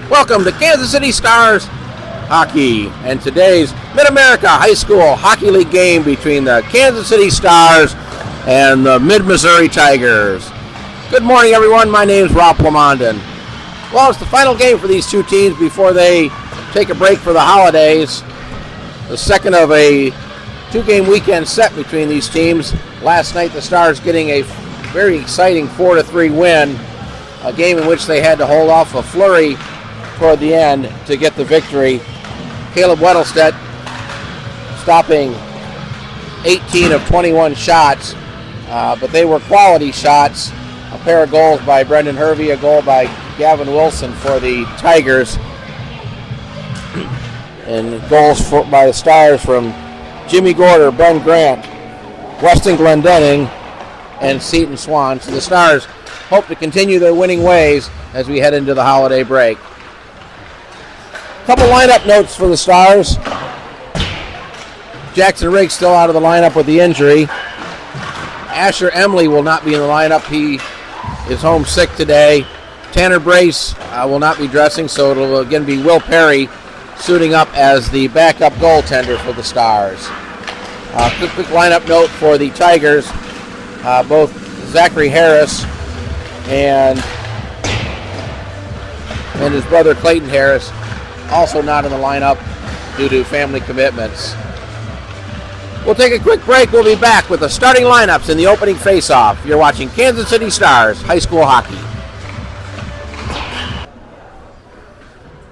Welcome to Kansas City Stars Hockey and today's Mid-America High School Hockey League game between the Kansas City Stars and the Mid-Missouri Tigers. Good morning, everyone. My name is Rob Plamondon. Well, it's the final game for these two teams before they take a break for the holidays. The second of a two-game weekend set between these teams. Last night, the Stars getting a very exciting 4-3 win, a game in which they had to hold off a flurry toward the end to get the victory. Caleb Weddlestedt stopping 18 of 21 shots, but they were quality shots. A pair of goals by Brendan Hervey, a goal by Gavin Wilson for the Tigers, and goals by the Stars from Jimmy Gorder, Ben Grant, Weston Glendenning, and Seton Swan. So the Stars hope to continue their winning ways as we head into the holiday break. Couple lineup notes for the Stars. Jackson Riggs still out of the lineup with the injury. Asher Emily will not be in the lineup. He is home sick today. Tanner Brace will not be dressing, so it'll again be Will Perry suiting up as the backup goaltender for the Stars. Quick lineup note for the Tigers. Both Zachary Harris and his brother Clayton Harris also not in the lineup due to family commitments. We'll take a quick break. We'll be back with the starting lineups in the opening face-off. You're watching Kansas City Stars High School Hockey.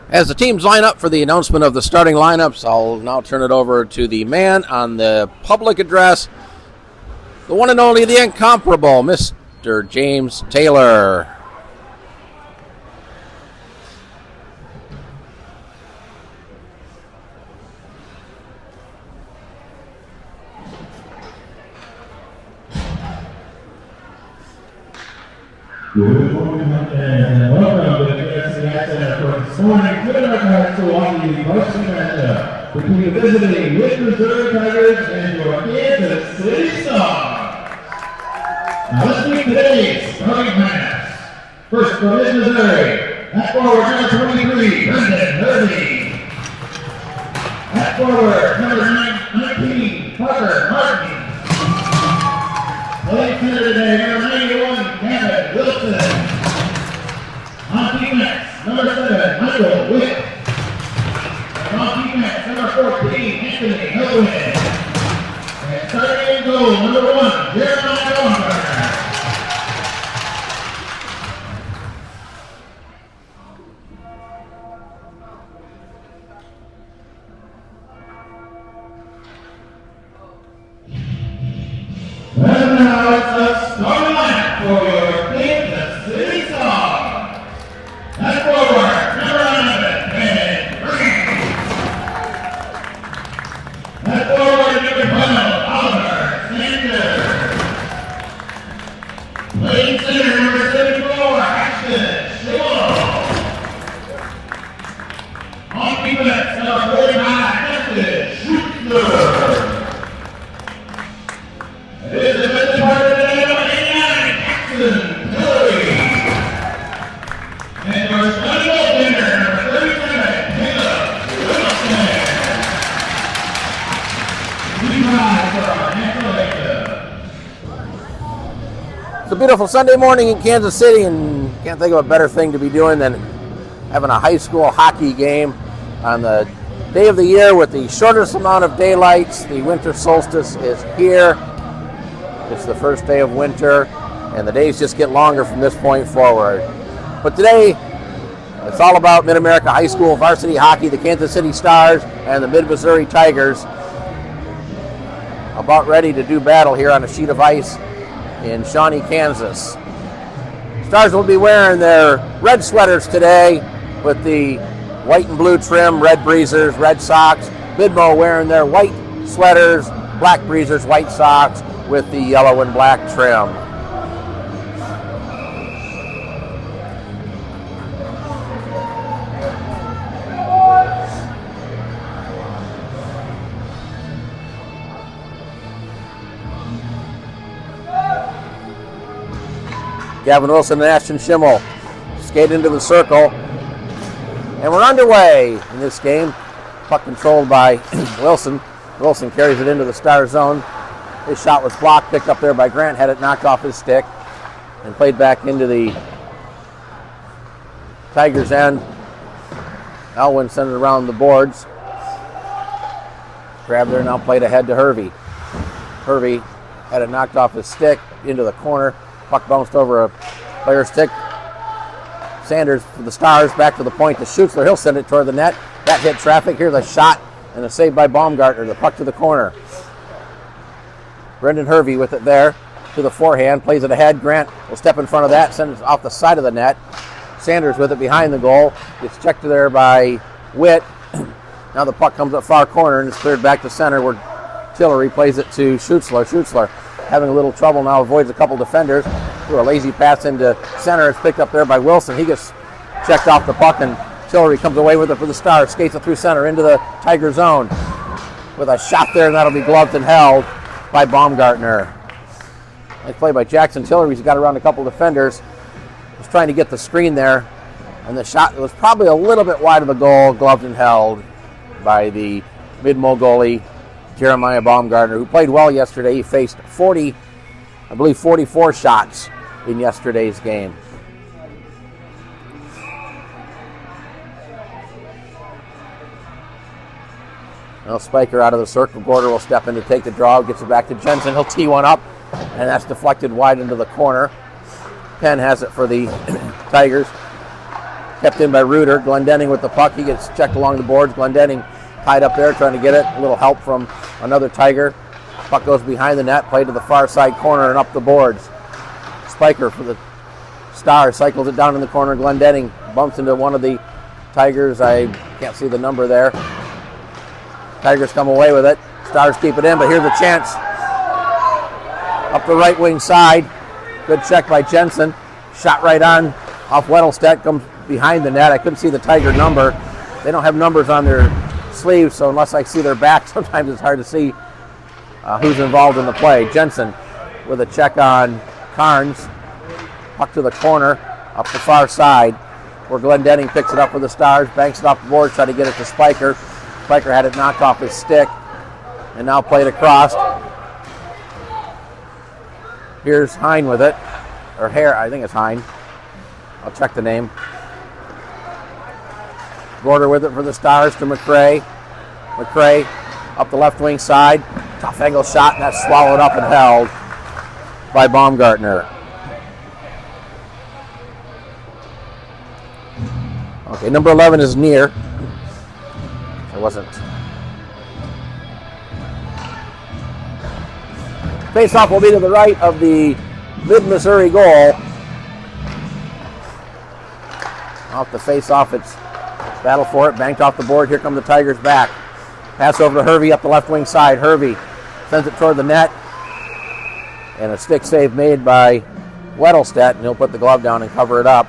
As the teams line up for the announcement of the starting lineups, I'll now turn it over to the man on the public address, the one and only, the incomparable, Mr. James Taylor. Good morning, and welcome to the Kansas City Accent for this morning Mid-America High School Hockey League varsity matchup between the visiting Mid-Missouri Tigers and your Kansas City Stars. Now let's meet today's starting lineups. First for Mid-Missouri, at forward number 23, Brendan Hervey. At forward number 19, Parker Martin. Playing center today, number 91, Gavin Wilson. On defense, number 7, Michael Witt. And on defense, number 14, Anthony Hillwin. And starting in goal, number 1, Jeremiah Walker. And now it's a starting lineup for your Kansas City Stars. At forward, number 11, Ben Green. At forward, number 12, Oliver Sanders. Playing center, number 74, Ashton Schultz. On defense, number 45, Justin Schuster. It is the defensive partner today, number 89, Jackson Hillary. And your starting goaltender, number 37, Caleb Wilson. We rise for our national anthem. It's a beautiful Sunday morning in Kansas City, and can't think of a better thing to be doing than having a high school hockey game on the day of the year with the shortest amount of daylights. The winter solstice is here. It's the first day of winter, and the days just get longer from this point forward. But today, it's all about Mid-America High School Varsity Hockey, the Kansas City Stars and the Mid-Missouri Tigers about ready to do battle here on a sheet of ice in Shawnee, Kansas. Stars will be wearing their red sweaters today with the white and blue trim, red breezers, red socks. Midmo wearing their white sweaters, black breezers, white socks, with the yellow and black trim. Gavin Wilson and Ashton Schimmel skate into the circle. And we're underway in this game. Puck controlled by Wilson. Wilson carries it into the Star zone. His shot was blocked, picked up there by Grant, had it knocked off his stick, and played back into the Tigers' end. Elwin sent it around the boards. Grabbed there, now played ahead to Hervey. Hervey had it knocked off his stick into the corner. Puck bounced over a player's stick. Sanders for the Stars, back to the point to Schutzler. He'll send it toward the net. That hit traffic. Here's a shot and a save by Baumgartner. The puck to the corner. Brendan Hervey with it there to the forehand. Plays it ahead. Grant will step in front of that. Sends it off the side of the net. Sanders with it behind the goal. Gets checked there by Witt. Now the puck comes up far corner and is cleared back to center where Tillery plays it to Schutzler. Schutzler having a little trouble now, avoids a couple defenders. Through a lazy pass into center. It's picked up there by Wilson. He gets checked off the puck and Tillery comes away with it for the Stars. Skates it through center into the Tiger zone with a shot there, and that'll be gloved and held by Baumgartner. Nice play by Jackson Tillery. He's got around a couple defenders. Was trying to get the screen there, and the shot was probably a little bit wide of the goal, gloved and held by the mid-mo goalie, Jeremiah Baumgartner, who played well yesterday. He faced 44 shots in yesterday's game. Now Spiker out of the circle. Gorder will step in to take the draw. Gets it back to Jensen. He'll tee one up, and that's deflected wide into the corner. Penn has it for the Tigers. Kept in by Reuter. Glendenning with the puck. He gets checked along the boards. Glendenning tied up there trying to get it. A little help from another Tiger. Puck goes behind the net. Played to the far side corner and up the boards. Spiker for the Stars cycles it down in the corner. Glendenning bumps into one of the Tigers. I can't see the number there. Tigers come away with it. Stars keep it in, but here's a chance. Up the right wing side. Good check by Jensen. Shot right on off Weddlestedt. Comes behind the net. I couldn't see the Tiger number. They don't have numbers on their sleeves, so unless I see their back, sometimes it's hard to see who's involved in the play. Jensen with a check on Carnes. Puck to the corner, up the far side, where Glendenning picks it up for the Stars, banks it off the board, try to get it to Spiker. Spiker had it knocked off his stick, and now played across. Here's Hine with it, or Hare, I think it's Hine. I'll check the name. Gorder with it for the Stars to McCray. McCray up the left wing side. Tough angle shot, and that's swallowed up and held by Baumgartner. Okay, number 11 is near. It wasn't. Face-off will be to the right of the mid-Missouri goal. Off the face-off, it's battle for it. Banked off the board. Here come the Tigers back. Pass over to Hervey up the left wing side. Hervey sends it toward the net. And a stick save made by Weddlestedt, and he'll put the glove down and cover it up.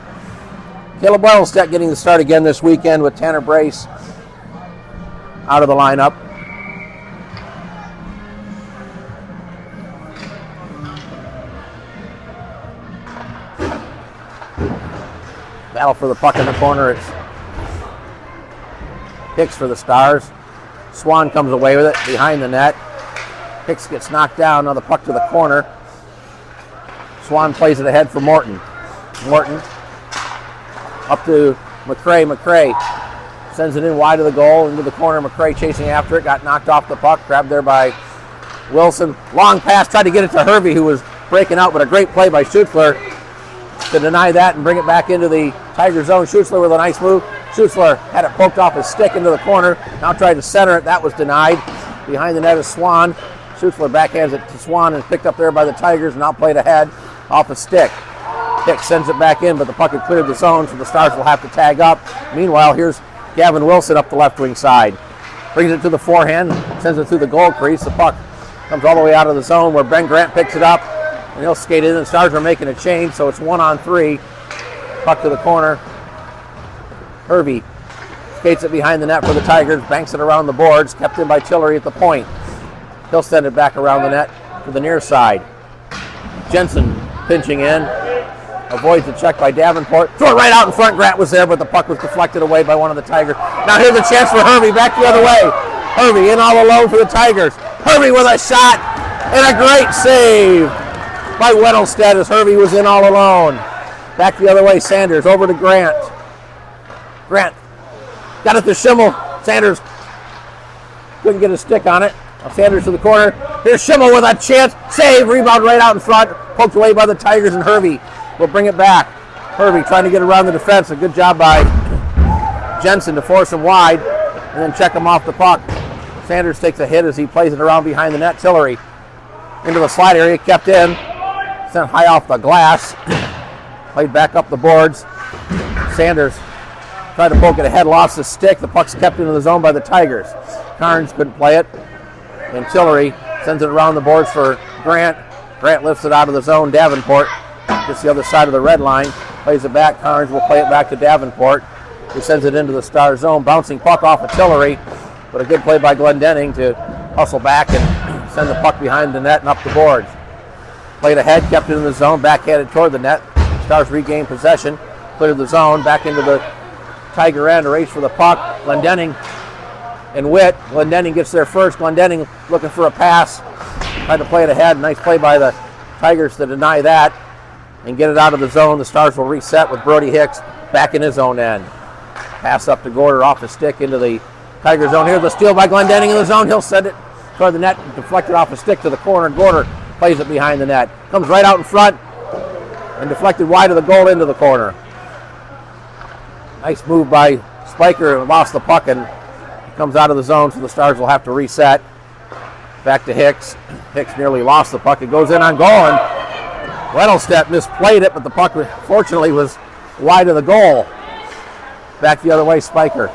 Caleb Weddlestedt getting the start again this weekend with Tanner Brace out of the lineup. Battle for the puck in the corner. It's Hicks for the Stars. Swan comes away with it behind the net. Hicks gets knocked down. Now the puck to the corner. Swan plays it ahead for Morton. Morton up to McCray. McCray sends it in wide of the goal into the corner. McCray chasing after it. Got knocked off the puck. Grabbed there by Wilson. Long pass. Tried to get it to Hervey, who was breaking out, but a great play by Schutzler to deny that and bring it back into the Tiger zone. Schutzler with a nice move. Schutzler had it poked off his stick into the corner. Now tried to center it. That was denied. Behind the net is Swan. Schutzler backhands it to Swan and picked up there by the Tigers. Now played ahead off a stick. Hicks sends it back in, but the puck had cleared the zone, so the Stars will have to tag up. Meanwhile, here's Gavin Wilson up the left wing side. Brings it to the forehand, sends it through the goal crease. The puck comes all the way out of the zone where Ben Grant picks it up, and he'll skate in. The Stars are making a change, so it's 1-on-3. Puck to the corner. Hervey skates it behind the net for the Tigers, banks it around the boards, kept in by Tillery at the point. He'll send it back around the net to the near side. Jensen pinching in. avoids the check by Davenport. Throw it right out in front. Grant was there, but the puck was deflected away by one of the Tigers. Now here's a chance for Hervey, back the other way. Hervey in all alone for the Tigers. Hervey with a shot and a great save by Weddlestead as Hervey was in all alone. Back the other way, Sanders over to Grant. Grant got it to Schimmel. Sanders couldn't get a stick on it. Now Sanders to the corner. Here's Schimmel with a chance. Save, rebound right out in front. Poked away by the Tigers, and Hervey will bring it back. Hervey trying to get around the defense. A good job by Jensen to force him wide and then check him off the puck. Sanders takes a hit as he plays it around behind the net. Tillery into the slide area, kept in. Sent high off the glass. Played back up the boards. Sanders tried to poke it ahead, lost the stick. The puck's kept into the zone by the Tigers. Carnes couldn't play it. And Tillery sends it around the boards for Grant. Grant lifts it out of the zone. Davenport gets the other side of the red line. Plays it back. Carnes will play it back to Davenport, who sends it into the Star zone. Bouncing puck off of Tillery. But a good play by Glendenning to hustle back and send the puck behind the net and up the boards. Played ahead, kept it in the zone, backhanded toward the net. Stars regained possession, cleared the zone, back into the Tiger end, a race for the puck. Glendenning and Witt. Glendenning gets there first. Glendenning looking for a pass. Tried to play it ahead. Nice play by the Tigers to deny that and get it out of the zone. The Stars will reset with Brody Hicks back in his own end. Pass up to Gorder off the stick into the Tiger zone. Here's the steal by Glendenning in the zone. He'll send it toward the net, deflected off a stick to the corner. Gorder plays it behind the net. Comes right out in front and deflected wide of the goal into the corner. Nice move by Spiker, and lost the puck and comes out of the zone, so the Stars will have to reset. Back to Hicks. Hicks nearly lost the puck. It goes in on goal, and Weddlestead misplayed it, but the puck fortunately was wide of the goal. Back the other way, Spiker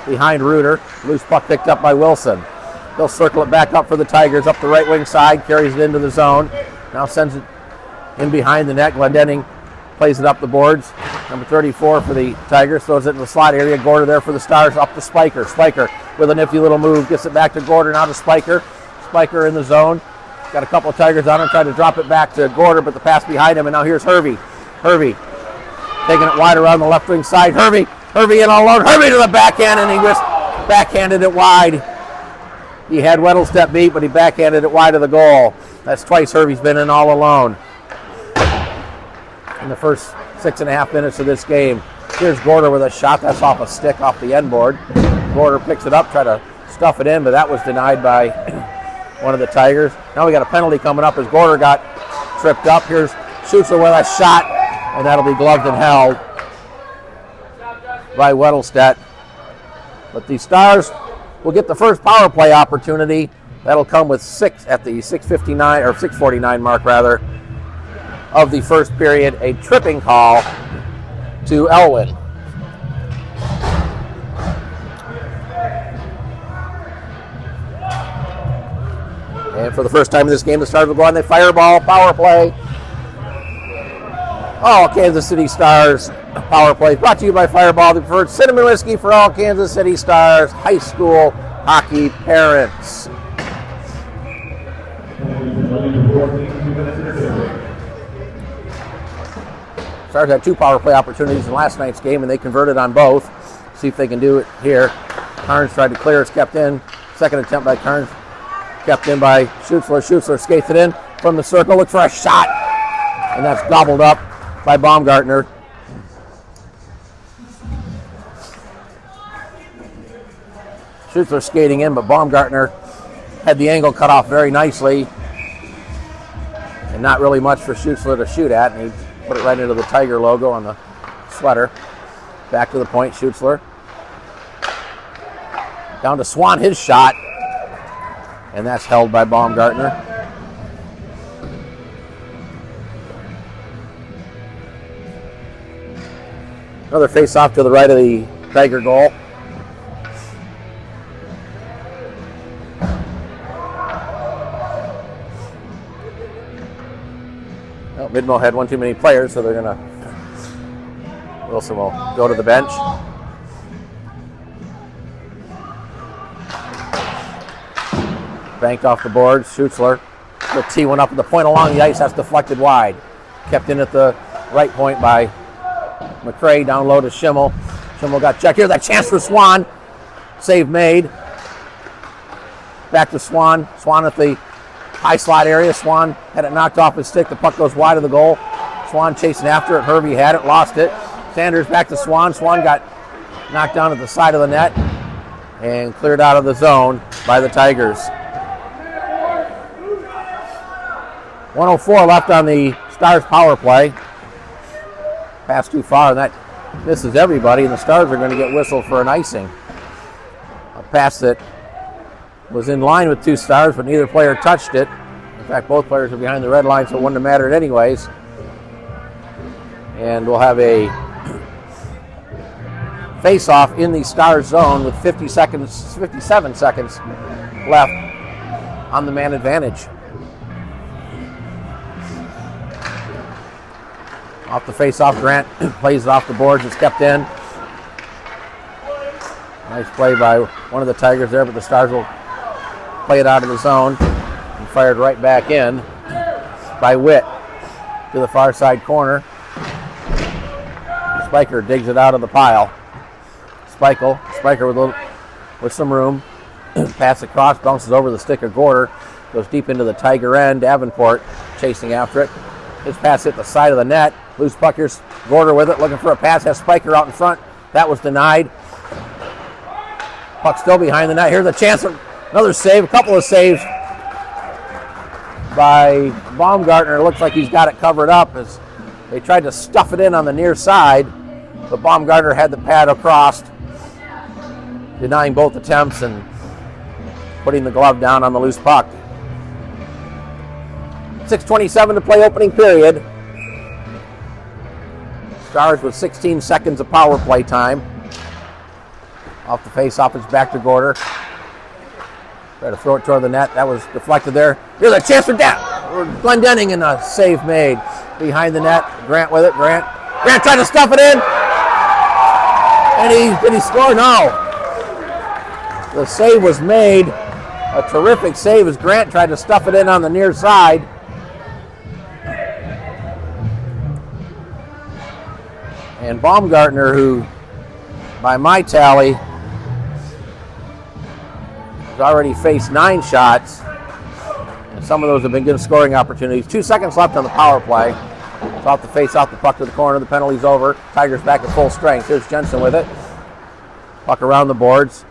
behind Reuter. Loose puck picked up by Wilson. They'll circle it back up for the Tigers, up the right wing side, carries it into the zone. Now sends it in behind the net. Glendenning plays it up the boards. Number 34 for the Tigers throws it in the slot area. Gorder there for the Stars, up to Spiker. Spiker with a nifty little move, gets it back to Gorder, now to Spiker. Spiker in the zone. Got a couple of Tigers on him, tried to drop it back to Gorder, but the pass behind him, and now here's Hervey. Hervey taking it wide around the left wing side. Hervey in all alone. Hervey to the backhand, and he just backhanded it wide. He had Weddlestead beat, but he backhanded it wide of the goal. That's twice Hervey's been in all alone in the first 6.5 minutes of this game. Here's Gorder with a shot. That's off a stick off the end board. Gorder picks it up, try to stuff it in, but that was denied by one of the Tigers. Now we got a penalty coming up as Gorder got tripped up. Here's Schuster with a shot, and that'll be gloved and held by Weddlestead. But the Stars will get the first power play opportunity. That'll come with 6 at the 6:59 or 6:49 mark rather of the first period. A tripping call to Elwin. And for the first time in this game, the Stars will go on the fireball power play. All Kansas City Stars power play brought to you by Fireball, the preferred cinnamon whiskey for all Kansas City Stars high school hockey parents. Stars had 2 power play opportunities in last night's game, and they converted on both. See if they can do it here. Carnes tried to clear, it's kept in. Second attempt by Carnes, kept in by Schutzler. Schutzler skates it in from the circle, looks for a shot, and that's gobbled up by Baumgartner. Schutzler skating in, but Baumgartner had the angle cut off very nicely, and not really much for Schutzler to shoot at, and he put it right into the Tiger logo on the sweater. Back to the point, Schutzler. Down to Swan, his shot, and that's held by Baumgartner. Another face-off to the right of the Tiger goal. Well, Midmo had one too many players, so they're going to... Wilson will go to the bench. Banked off the boards. Schutzler will tee one up at the point along the ice. That's deflected wide. Kept in at the right point by McCray, down low to Schimmel. Schimmel got checked here. That chance for Swan. Save made. Back to Swan. Swan at the high slot area. Swan had it knocked off his stick. The puck goes wide of the goal. Swan chasing after it. Hervey had it, lost it. Sanders back to Swan. Swan got knocked down at the side of the net and cleared out of the zone by the Tigers. 1:04 left on the Stars power play. Pass too far, and that misses everybody, and the Stars are going to get whistled for an icing. A pass that was in line with two Stars, but neither player touched it. In fact, both players are behind the red line, so it wouldn't have mattered anyways. And we'll have a face-off in the Stars zone with 57 seconds left on the man advantage. Off the face-off, Grant plays it off the boards. It's kept in. Nice play by one of the Tigers there, but the Stars will play it out of the zone and fired right back in by Witt to the far side corner. Spiker digs it out of the pile. Spiker with some room. Pass across, bounces over the stick of Gorder, goes deep into the Tiger end. Davenport chasing after it. His pass hit the side of the net. Loose puck here. Gorder with it, looking for a pass. Has Spiker out in front. That was denied. Puck still behind the net. Here's a chance for another save. A couple of saves by Baumgartner. It looks like he's got it covered up as they tried to stuff it in on the near side. But Baumgartner had the pad across, denying both attempts and putting the glove down on the loose puck. 6:27 to play opening period. Stars with 16 seconds of power play time. Off the face-off, it's back to Gorder. Try to throw it toward the net. That was deflected there. Here's a chance for Glendenning, and a save made behind the net. Grant with it. Grant tried to stuff it in. And did he score? No. The save was made. A terrific save as Grant tried to stuff it in on the near side. And Baumgartner, who, by my tally, has already faced 9 shots, and some of those have been good scoring opportunities. 2 seconds left on the power play. It's off the face, off the puck to the corner. The penalty's over. Tigers back at full strength. Here's Jensen with it. Puck around the boards.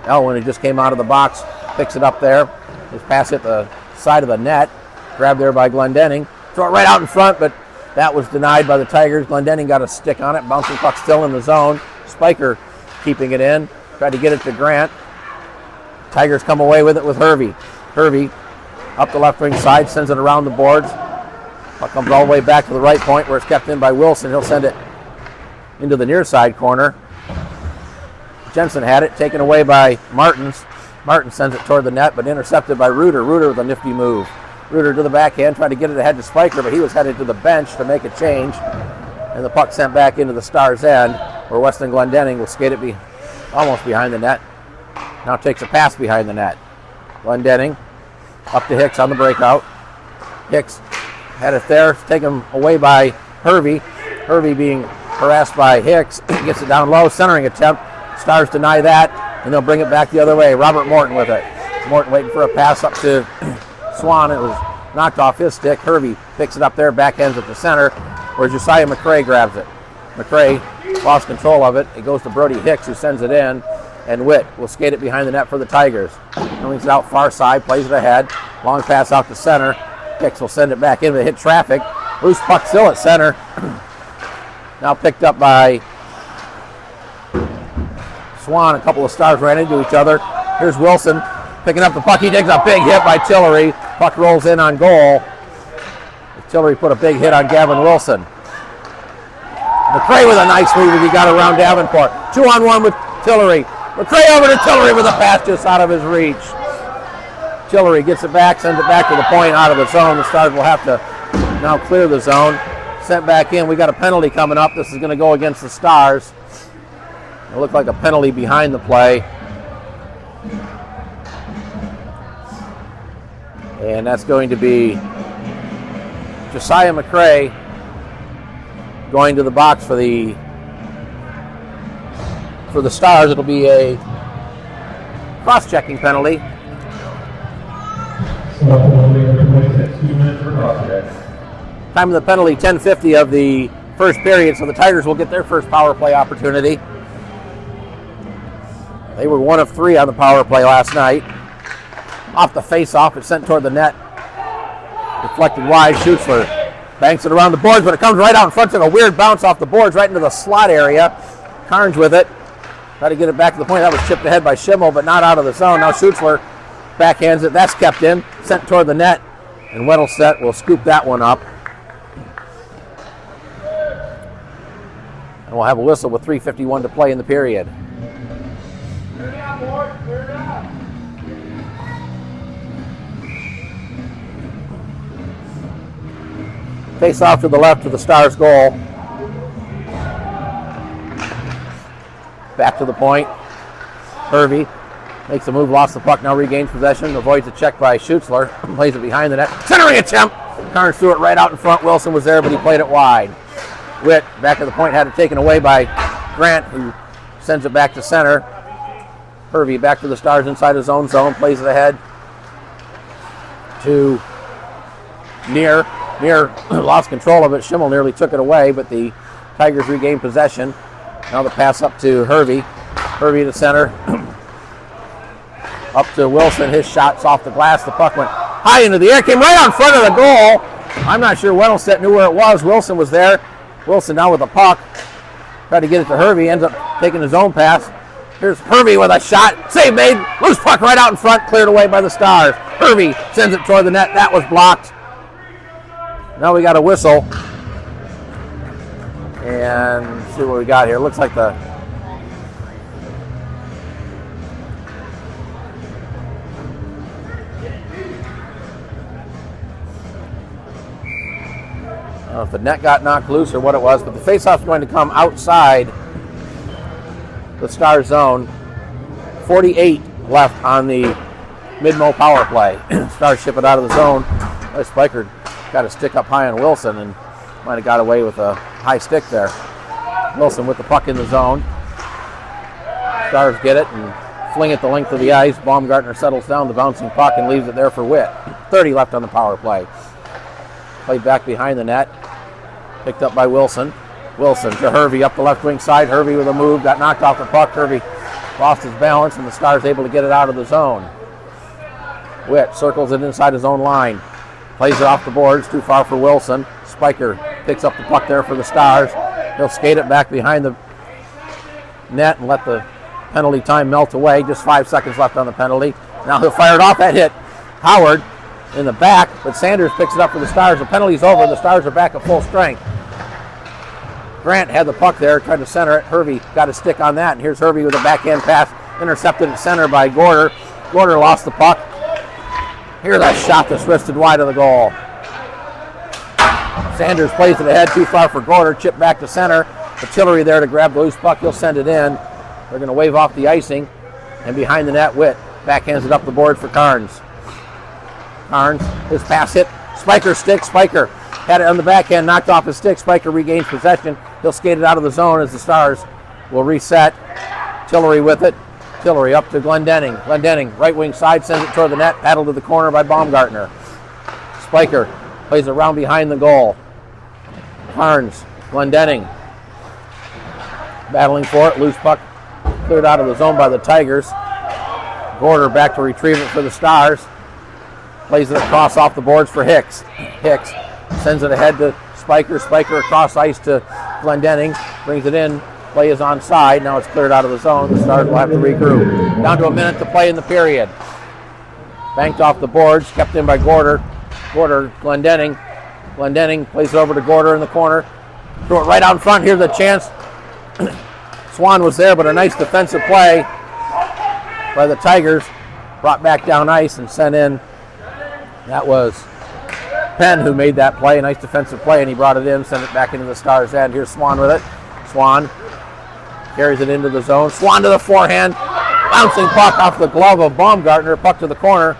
Elwin, who just came out of the box, picks it up there. His pass hit the side of the net. Grabbed there by Glendenning. Throw it right out in front, but that was denied by the Tigers. Glendenning got a stick on it. Bouncing puck still in the zone. Spiker keeping it in. Tried to get it to Grant. Tigers come away with it with Hervey. Hervey up the left wing side, sends it around the boards. Puck comes all the way back to the right point where it's kept in by Wilson. He'll send it into the near side corner. Jensen had it, taken away by Martins. Martin sends it toward the net, but intercepted by Reuter. Reuter with a nifty move. Reuter to the backhand, trying to get it ahead to Spiker, but he was headed to the bench to make a change. And the puck sent back into the Stars' end, where Weston Glendenning will skate it almost behind the net. Now takes a pass behind the net. Glendenning up to Hicks on the breakout. Hicks had it there, taken away by Hervey. Hervey being harassed by Hicks, gets it down low, centering attempt. Stars deny that, and they'll bring it back the other way. Robert Morton with it. Morton waiting for a pass up to Swan. It was knocked off his stick. Hervey picks it up there, backhands at the center, where Josiah McCray grabs it. McCray lost control of it. It goes to Brody Hicks, who sends it in, and Witt will skate it behind the net for the Tigers. Brings it out far side, plays it ahead. Long pass out to center. Hicks will send it back in. They hit traffic. Loose puck still at center. Now picked up by Swan. A couple of Stars ran into each other. Here's Wilson picking up the puck. He digs a big hit by Tillery. Puck rolls in on goal. Tillery put a big hit on Gavin Wilson. McCray with a nice move as he got around Davenport. 2-on-1 with Tillery. McCray over to Tillery with a pass just out of his reach. Tillery gets it back, sends it back to the point out of the zone. The Stars will have to now clear the zone. Sent back in. We got a penalty coming up. This is going to go against the Stars. It looked like a penalty behind the play. And that's going to be Josiah McCray going to the box for the Stars. It'll be a cross-checking penalty. Time of the penalty, 10:50 of the first period, so the Tigers will get their first power play opportunity. They were 1 of 3 on the power play last night. Off the face-off, it's sent toward the net. Deflected wide, Schutzler banks it around the boards, but it comes right out in front. Took a weird bounce off the boards right into the slot area. Carnes with it. Try to get it back to the point. That was chipped ahead by Schimmel, but not out of the zone. Now Schutzler backhands it. That's kept in, sent toward the net, and Weddleset will scoop that one up. And we'll have a whistle with 3:51 to play in the period. Clear it out, boys. Clear it out. Face off to the left of the Stars' goal. Back to the point. Hervey makes a move, lost the puck, now regains possession, avoids a check by Schutzler, plays it behind the net. Centering attempt! Carnes threw it right out in front. Wilson was there, but he played it wide. Witt, back of the point, had it taken away by Grant, who sends it back to center. Hervey back to the Stars inside his own zone, plays it ahead to Near. Near lost control of it. Schimmel nearly took it away, but the Tigers regained possession. Now the pass up to Hervey. Hervey to center. Up to Wilson. His shot's off the glass. The puck went high into the air. Came right on front of the goal. I'm not sure Weddleset knew where it was. Wilson was there. Wilson now with the puck. Tried to get it to Hervey. Ends up taking his own pass. Here's Hervey with a shot. Save made. Loose puck right out in front. Cleared away by the Stars. Hervey sends it toward the net. That was blocked. Now we got a whistle. And see what we got here. Looks like the I don't know if the net got knocked loose or what it was, but the faceoff is going to come outside the Star zone. 48 left on the mid-mo power play. Stars ship it out of the zone. Spiker got a stick up high on Wilson and might have got away with a high stick there. Wilson with the puck in the zone. Stars get it and fling it the length of the ice. Baumgartner settles down the bouncing puck and leaves it there for Witt. 30 left on the power play. Played back behind the net. Picked up by Wilson. Wilson to Hervey up the left wing side. Hervey with a move. Got knocked off the puck. Hervey lost his balance and the Stars able to get it out of the zone. Witt circles it inside his own line. Plays it off the boards. Too far for Wilson. Spiker picks up the puck there for the Stars. He'll skate it back behind the net and let the penalty time melt away. Just 5 seconds left on the penalty. Now he'll fire it off. That hit Howard in the back, but Sanders picks it up for the Stars. The penalty's over. The Stars are back at full strength. Grant had the puck there, tried to center it. Hervey got a stick on that, and here's Hervey with a backhand pass. Intercepted at center by Gorder. Gorder lost the puck. Here's that shot that's wristed wide of the goal. Sanders plays it ahead, too far for Gorder. Chip back to center. Artillery there to grab the loose puck. He'll send it in. They're going to wave off the icing. And behind the net, Witt backhands it up the board for Carnes. Carnes, his pass hit. Spiker's stick. Spiker had it on the backhand, knocked off his stick. Spiker regains possession. He'll skate it out of the zone as the Stars will reset. Tillery with it. Tillery up to Glendenning. Glendenning, right wing side, sends it toward the net. Paddled to the corner by Baumgartner. Spiker plays it around behind the goal. Carnes, Glendenning battling for it. Loose puck cleared out of the zone by the Tigers. Gorder back to retrieve it for the Stars. Plays it across off the boards for Hicks. Hicks sends it ahead to Spiker. Spiker across ice to Glendenning. Brings it in. Play is onside. Now it's cleared out of the zone. The Stars will have to regroup. Down to a minute to play in the period. Banked off the boards. Kept in by Gorder. Gorder, Glendenning. Glendenning plays it over to Gorder in the corner. Throw it right out in front. Here's a chance. Swan was there, but a nice defensive play by the Tigers. Brought back down ice and sent in. That was Penn who made that play. A nice defensive play, and he brought it in, sent it back into the Stars' end. Here's Swan with it. Swan carries it into the zone. Swan to the forehand. Bouncing puck off the glove of Baumgartner. Puck to the corner.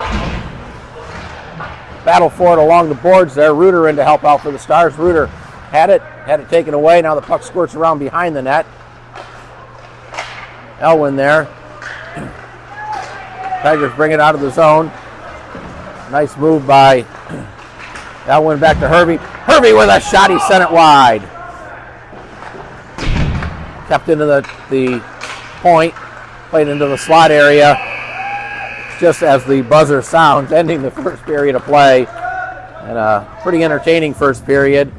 Battle for it along the boards there. Reuter in to help out for the Stars. Reuter had it taken away. Now the puck squirts around behind the net. Elwin there. Tigers bring it out of the zone. Nice move by Elwin, back to Hervey. Hervey with a shot, he sent it wide. Kept into the point, played into the slot area just as the buzzer sounds, ending the first period of play. And a pretty entertaining first period.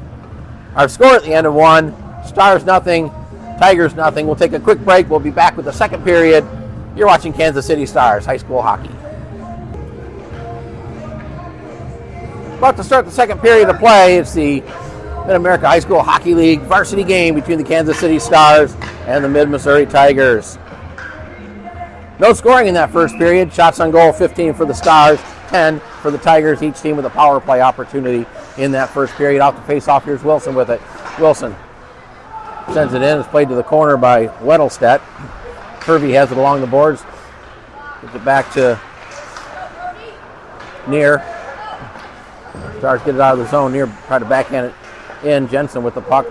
Our score at the end of 1, Stars nothing, Tigers nothing. We'll take a quick break. We'll be back with the second period. You're watching Kansas City Stars High School Hockey. About to start the second period of play. It's the Mid-America High School Hockey League varsity game between the Kansas City Stars and the Mid-Missouri Tigers. No scoring in that first period. Shots on goal, 15 for the Stars, 10 for the Tigers, each team with a power play opportunity in that first period. Out to face off, here's Wilson with it. Wilson sends it in. It's played to the corner by Weddlestedt. Hervey has it along the boards. Gets it back to Near. Stars get it out of the zone. Near try to backhand it in. Jensen with the puck.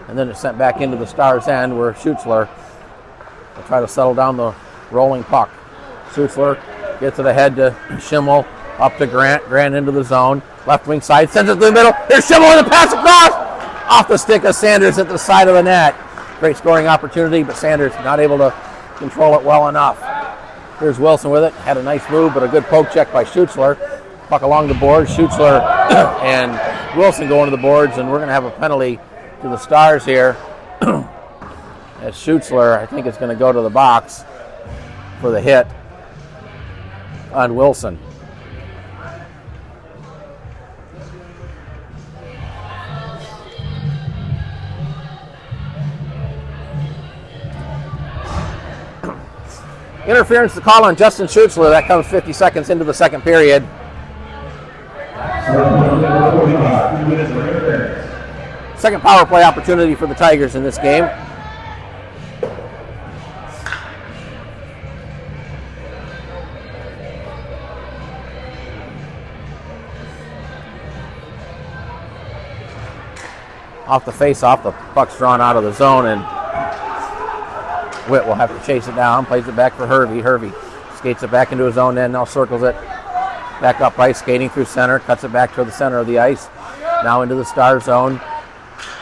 And then it's sent back into the Stars' end where Schutzler will try to settle down the rolling puck. Schutzler gets it ahead to Schimmel. Up to Grant. Grant into the zone. Left wing side. Sends it to the middle. Here's Schimmel with a pass across. Off the stick of Sanders at the side of the net. Great scoring opportunity, but Sanders not able to control it well enough. Here's Wilson with it. Had a nice move, but a good poke check by Schutzler. Puck along the boards. Schutzler and Wilson going to the boards, and we're going to have a penalty to the Stars here. As Schutzler, I think, is going to go to the box for the hit on Wilson. Interference to call on Justin Schutzler. That comes 50 seconds into the second period. Second power play opportunity for the Tigers in this game. Off the face-off, the puck's drawn out of the zone, and Witt will have to chase it down, plays it back for Hervey. Hervey skates it back into his own end, now circles it back up ice, skating through center, cuts it back to the center of the ice, now into the Star zone,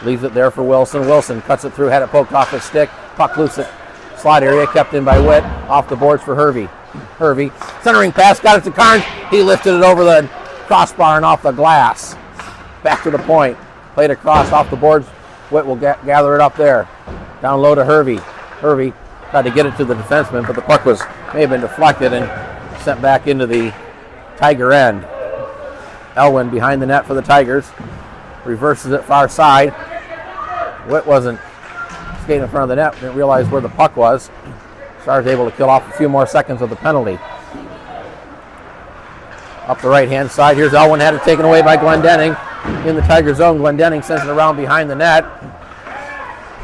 leaves it there for Wilson. Wilson cuts it through, had it poked off his stick, puck loose at slot area, kept in by Witt, off the boards for Hervey. Hervey, centering pass, got it to Carnes, he lifted it over the crossbar and off the glass. Back to the point, played across off the boards, Witt will gather it up there, down low to Hervey. Hervey tried to get it to the defenseman, but the puck may have been deflected and sent back into the Tiger end. Elwin behind the net for the Tigers. Reverses it far side. Witt wasn't skating in front of the net, didn't realize where the puck was. Stars able to kill off a few more seconds of the penalty. Up the right-hand side, here's Elwin, had it taken away by Glendenning. In the Tiger zone, Glendenning sends it around behind the net.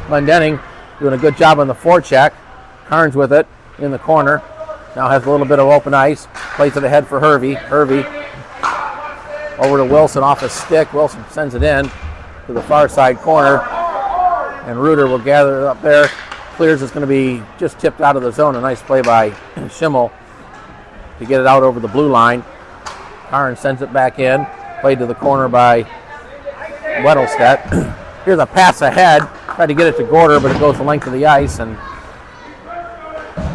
Glendenning doing a good job on the forecheck. Carnes with it in the corner. Now has a little bit of open ice. Plays it ahead for Hervey. Hervey over to Wilson off his stick. Wilson sends it in to the far side corner. And Reuter will gather it up there. Clears, it's going to be just tipped out of the zone. A nice play by Schimmel to get it out over the blue line. Carnes sends it back in. Played to the corner by Weddlestedt. Here's a pass ahead. Tried to get it to Gorder, but it goes the length of the ice, and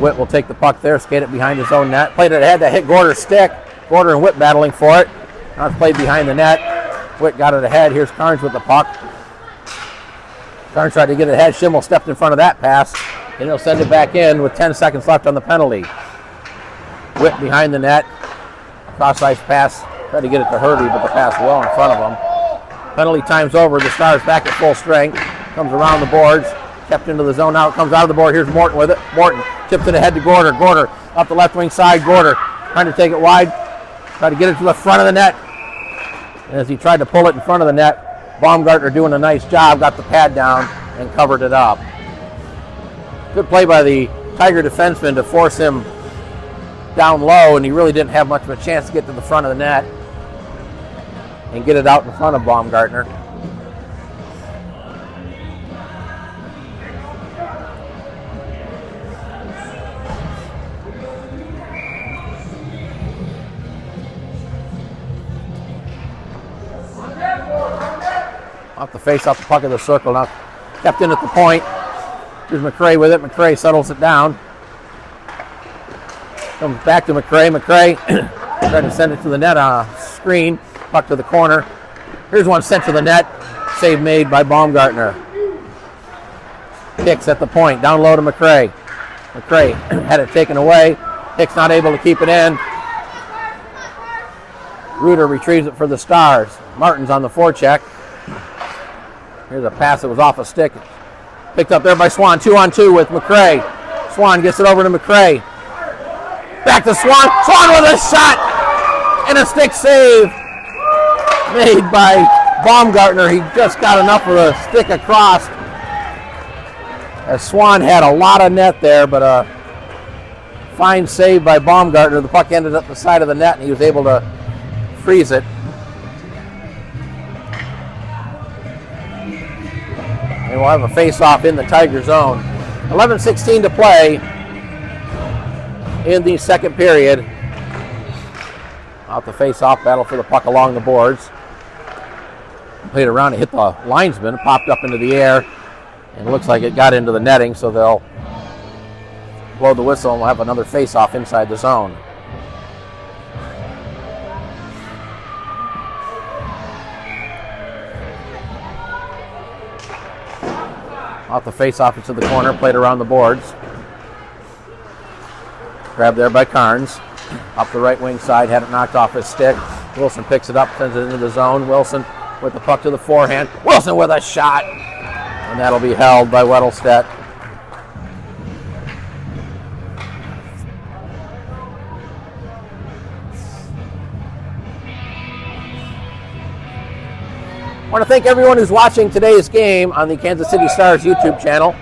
Witt will take the puck there, skate it behind his own net. Played it ahead to hit Gorder's stick. Gorder and Witt battling for it. Now it's played behind the net. Witt got it ahead. Here's Carnes with the puck. Carnes tried to get it ahead. Schimmel stepped in front of that pass, and he'll send it back in with 10 seconds left on the penalty. Witt behind the net. Cross-ice pass. Tried to get it to Hervey, but the pass well in front of him. Penalty time's over. The Stars back at full strength. Comes around the boards. Kept into the zone. Now it comes out of the board. Here's Morton with it. Morton tips it ahead to Gorder. Gorder up the left wing side. Gorder trying to take it wide. Tried to get it to the front of the net. And as he tried to pull it in front of the net, Baumgartner doing a nice job. Got the pad down and covered it up. Good play by the Tiger defenseman to force him down low, and he really didn't have much of a chance to get to the front of the net and get it out in front of Baumgartner. Off the face, off the puck of the circle. Now kept in at the point. Here's McCray with it. McCray settles it down. Comes back to McCray. McCray trying to send it to the net on a screen. Puck to the corner. Here's one sent to the net. Save made by Baumgartner. Hicks at the point. Down low to McCray. McCray had it taken away. Hicks not able to keep it in. Reuter retrieves it for the Stars. Martin's on the forecheck. Here's a pass that was off a stick. Picked up there by Swan. 2-on-2 with McCray. Swan gets it over to McCray. Back to Swan. Swan with a shot! And a stick save made by Baumgartner. He just got enough of the stick across. As Swan had a lot of net there, but a fine save by Baumgartner. The puck ended up the side of the net, and he was able to freeze it. And we'll have a face-off in the Tiger zone. 11:16 to play in the second period. Out the face-off, battle for the puck along the boards. Played around, it hit the linesman, popped up into the air, and it looks like it got into the netting, so they'll blow the whistle and we'll have another face-off inside the zone. Off the face-off into the corner, played around the boards. Grabbed there by Carnes. Up the right wing side, had it knocked off his stick. Wilson picks it up, sends it into the zone. Wilson with the puck to the forehand. Wilson with a shot. And that'll be held by Weddlestedt. I want to thank everyone who's watching today's game on the Kansas City Stars YouTube channel.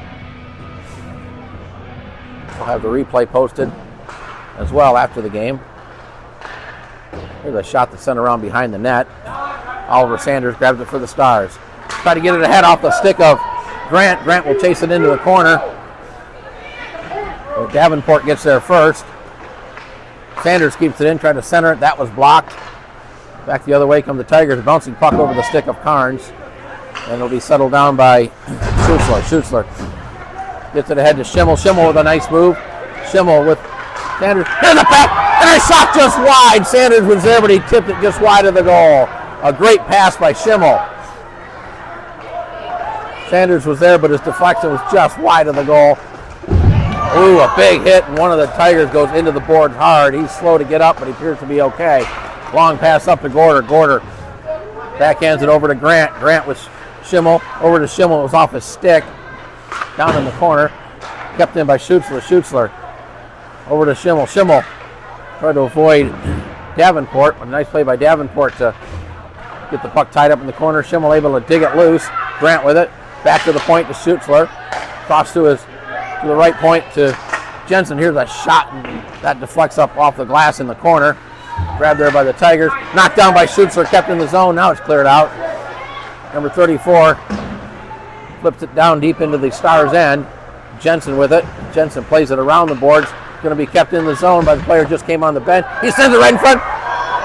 We'll have the replay posted as well after the game. Here's a shot that's sent around behind the net. Oliver Sanders grabs it for the Stars. Try to get it ahead off the stick of Grant. Grant will chase it into the corner. Well, Davenport gets there first. Sanders keeps it in, trying to center it. That was blocked. Back the other way come the Tigers. Bouncing puck over the stick of Carnes. And it'll be settled down by Schutzler. Schutzler gets it ahead to Schimmel. Schimmel with a nice move. Schimmel with Sanders. Here's the pass. And a shot just wide. Sanders was there, but he tipped it just wide of the goal. A great pass by Schimmel. Sanders was there, but his deflection was just wide of the goal. Ooh, a big hit, and one of the Tigers goes into the board hard. He's slow to get up, but he appears to be okay. Long pass up to Gorder. Gorder backhands it over to Grant. Grant with Schimmel. Over to Schimmel. It was off his stick. Down in the corner. Kept in by Schutzler. Schutzler over to Schimmel. Schimmel tried to avoid Davenport. A nice play by Davenport to get the puck tied up in the corner. Schimmel able to dig it loose. Grant with it. Back to the point to Schutzler. Cross to the right point to Jensen. Here's a shot, and that deflects up off the glass in the corner. Grabbed there by the Tigers. Knocked down by Schutzler, kept in the zone. Now it's cleared out. Number 34 flips it down deep into the Stars' end. Jensen with it. Jensen plays it around the boards. Going to be kept in the zone by the player who just came on the bench. He sends it right in front,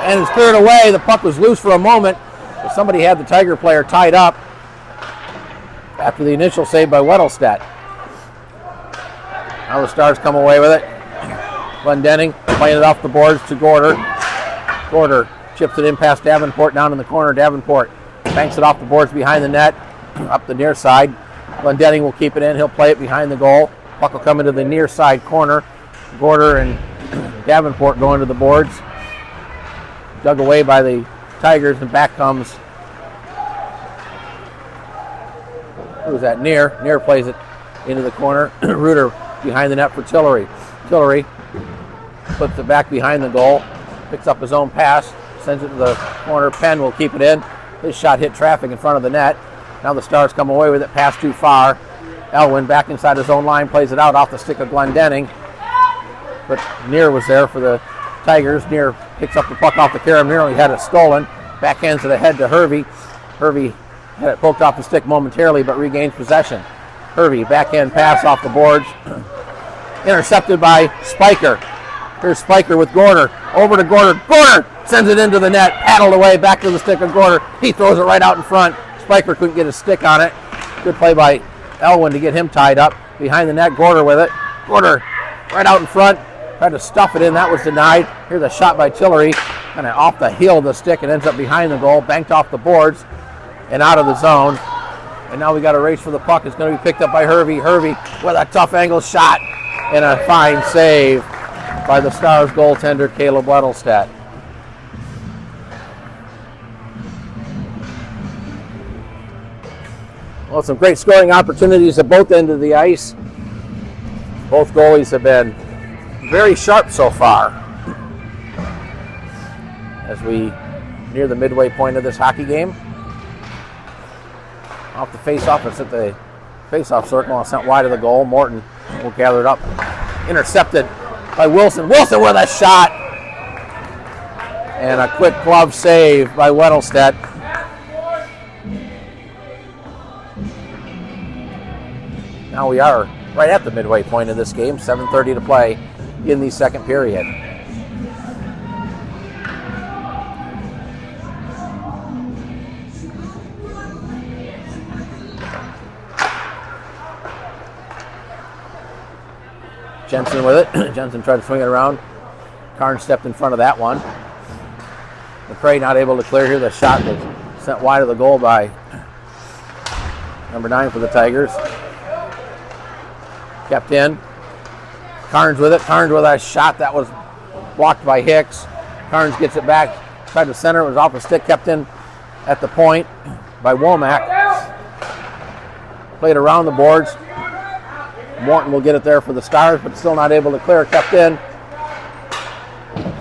and it's cleared away. The puck was loose for a moment, but somebody had the Tiger player tied up after the initial save by Weddlestedt. Now the Stars come away with it. Glendenning playing it off the boards to Gorder. Gorder chips it in past Davenport down in the corner. Davenport banks it off the boards behind the net, up the near side. Glendenning will keep it in. He'll play it behind the goal. Puck will come into the near side corner. Gorder and Davenport go into the boards. Dug away by the Tigers, and back comes, who was that? Near. Near plays it into the corner. Reuter behind the net for Tillery. Tillery puts it back behind the goal. Picks up his own pass. Sends it to the corner. Penn will keep it in. His shot hit traffic in front of the net. Now the Stars come away with it. Pass too far. Elwin back inside his own line. Plays it out off the stick of Glendenning. But Near was there for the Tigers. Near picks up the puck off the carom. Nearly had it stolen. Backhands it ahead to Hervey. Hervey had it poked off the stick momentarily, but regains possession. Hervey, backhand pass off the boards. Intercepted by Spiker. Here's Spiker with Gorder. Over to Gorder. Gorder sends it into the net. Paddled away back to the stick of Gorder. He throws it right out in front. Spiker couldn't get his stick on it. Good play by Elwin to get him tied up. Behind the net, Gorder with it. Gorder right out in front. Tried to stuff it in. That was denied. Here's a shot by Tillery. Kind of off the heel of the stick. It ends up behind the goal. Banked off the boards and out of the zone. And now we got a race for the puck. It's going to be picked up by Hervey. Hervey with a tough angle shot and a fine save by the Stars goaltender, Caleb Weddlestedt. Well, some great scoring opportunities at both ends of the ice. Both goalies have been very sharp so far. As we near the midway point of this hockey game. Off the face-off, it's at the face-off circle and sent wide of the goal. Morton will gather it up. Intercepted by Wilson. Wilson with a shot. And a quick glove save by Weddlestedt. Now we are right at the midway point of this game. 7:30 to play in the second period. Jensen with it. Jensen tried to swing it around. Carnes stepped in front of that one. McCray not able to clear here. The shot was sent wide of the goal by number 9 for the Tigers. Kept in. Carnes with it. Carnes with a shot that was blocked by Hicks. Carnes gets it back. Tried to center. It was off the stick. Kept in at the point by Womack. Played around the boards. Morton will get it there for the Stars, but still not able to clear. Kept in.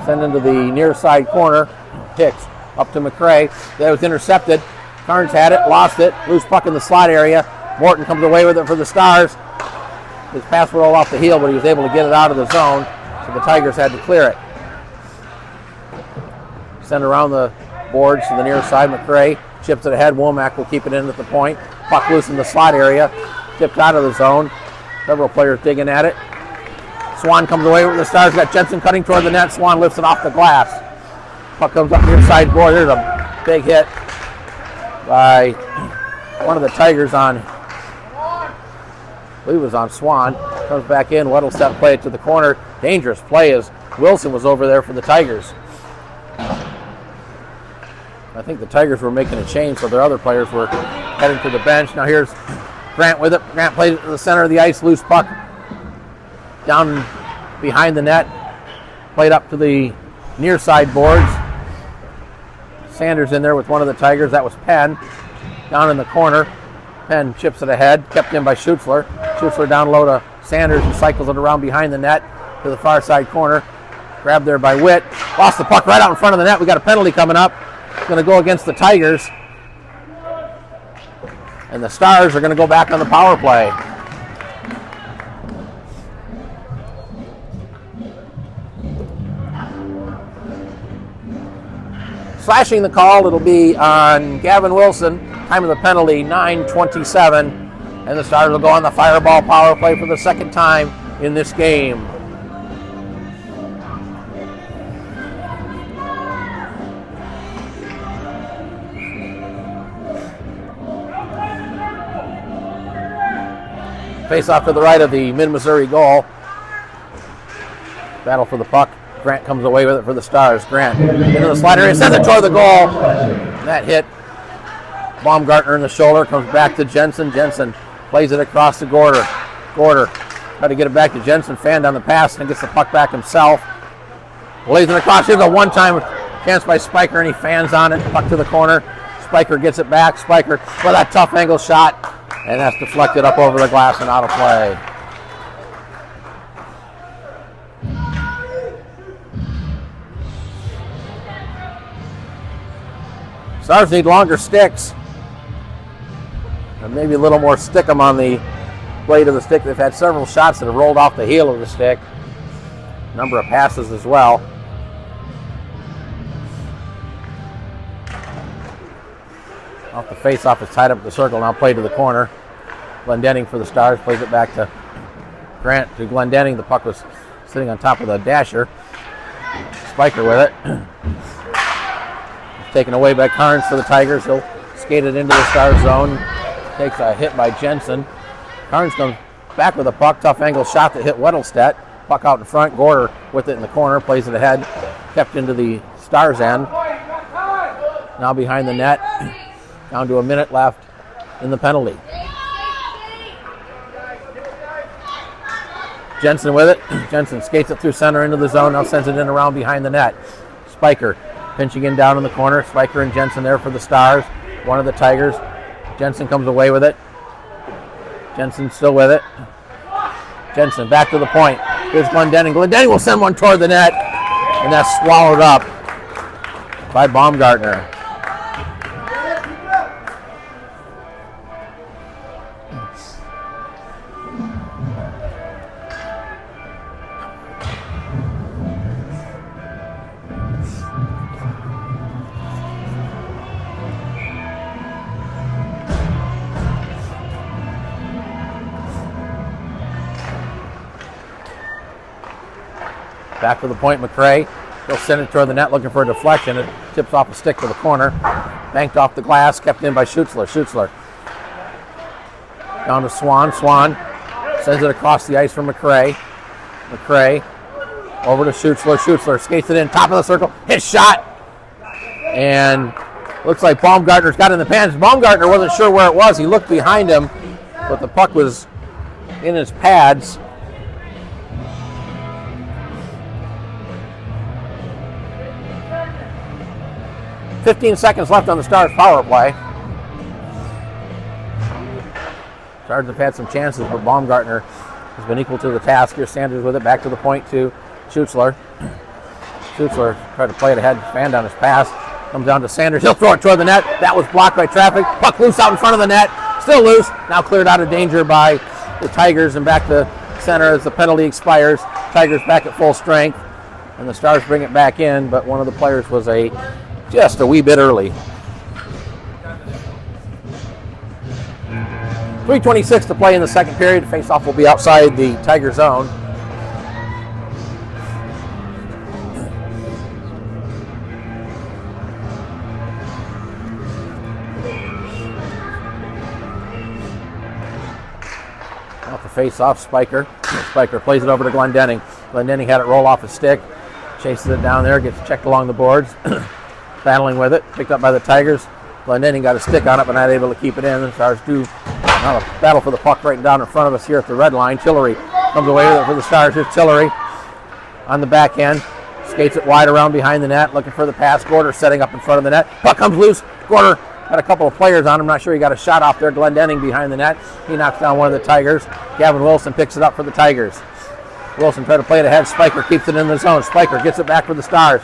Sent into the near side corner. Hicks up to McCray. That was intercepted. Carnes had it, lost it. Loose puck in the slot area. Morton comes away with it for the Stars. His pass rolled off the heel, but he was able to get it out of the zone, so the Tigers had to clear it. Sent around the boards to the near side. McCray chips it ahead. Womack will keep it in at the point. Puck loose in the slot area. Tipped out of the zone. Several players digging at it. Swan comes away with the Stars. Got Jensen cutting toward the net. Swan lifts it off the glass. Puck comes up near side board. There's a big hit by one of the Tigers on, I believe it was on Swan. Comes back in. Weddlestedt play it to the corner. Dangerous play as Wilson was over there for the Tigers. I think the Tigers were making a change, so their other players were heading to the bench. Now here's Grant with it. Grant plays it to the center of the ice. Loose puck down behind the net. Played up to the near side boards. Sanders in there with one of the Tigers. That was Penn down in the corner. Penn chips it ahead. Kept in by Schutzler. Schutzler down low to Sanders and cycles it around behind the net to the far side corner. Grabbed there by Witt. Lost the puck right out in front of the net. We got a penalty coming up. It's going to go against the Tigers. And the Stars are going to go back on the power play. Slashing the call, it'll be on Gavin Wilson. Time of the penalty, 9:27. And the Stars will go on the fireball power play for the second time in this game. Face off to the right of the Mid-Missouri goal. Battle for the puck. Grant comes away with it for the Stars. Grant into the slide area, sends it toward the goal. And that hit Baumgartner in the shoulder. Comes back to Jensen. Jensen plays it across to Gorder. Gorder try to get it back to Jensen. Fanned on the pass and gets the puck back himself. Lays it across. Here's a one-time chance by Spiker, and he fans on it. Puck to the corner. Spiker gets it back. Spiker with that tough angle shot. And that's deflected up over the glass and out of play. Stars need longer sticks. And maybe a little more stickum on the blade of the stick. They've had several shots that have rolled off the heel of the stick. Number of passes as well. Off the face-off, it's tied up at the circle, now played to the corner. Glendenning for the Stars, plays it back to Grant, to Glendenning. The puck was sitting on top of the dasher. Spiker with it. Taken away by Carnes for the Tigers. He'll skated into the Stars zone. Takes a hit by Jensen. Carnes comes back with a puck. Tough angle shot that hit Weddlestedt. Puck out in front. Gorder with it in the corner. Plays it ahead. Kept into the Stars end. Now behind the net. Down to a minute left in the penalty. Jensen with it. Jensen skates it through center into the zone. Now sends it in around behind the net. Spiker pinching in down in the corner. Spiker and Jensen there for the Stars. One of the Tigers. Jensen comes away with it. Jensen still with it. Jensen back to the point. Here's Glendenning. Glendenning will send one toward the net. And that's swallowed up by Baumgartner. Back to the point, McCray. He'll send it toward the net looking for a deflection. It tips off a stick to the corner. Banked off the glass, kept in by Schutzler. Schutzler down to Swan. Swan sends it across the ice for McCray. McCray over to Schutzler. Schutzler skates it in, top of the circle. His shot. And looks like Baumgartner's got it in the pants. Baumgartner wasn't sure where it was. He looked behind him, but the puck was in his pads. .15 seconds left on the Stars power play. Stars have had some chances, but Baumgartner has been equal to the task. Here's Sanders with it, back to the point to Schutzler. Schutzler tried to play it ahead, fanned on his pass. Comes down to Sanders, he'll throw it toward the net. That was blocked by traffic. Puck loose out in front of the net, still loose. Now cleared out of danger by the Tigers and back to center as the penalty expires. Tigers back at full strength, and the Stars bring it back in, but one of the players was just a wee bit early. 3:26 to play in the second period. Face-off will be outside the Tiger zone. Off the face-off, Spiker. Spiker plays it over to Glendenning. Glendenning had it roll off his stick. Chases it down there, gets checked along the boards. Battling with it, picked up by the Tigers. Glendenning got a stick on it, but not able to keep it in. The Stars do now a battle for the puck right down in front of us here at the red line. Tillery comes away with it for the Stars. Here's Tillery on the backhand. Skates it wide around behind the net, looking for the pass. Gorder setting up in front of the net. Puck comes loose. Gorder had a couple of players on him. Not sure he got a shot off there. Glendenning behind the net. He knocks down one of the Tigers. Gavin Wilson picks it up for the Tigers. Wilson tried to play it ahead. Spiker keeps it in the zone. Spiker gets it back for the Stars.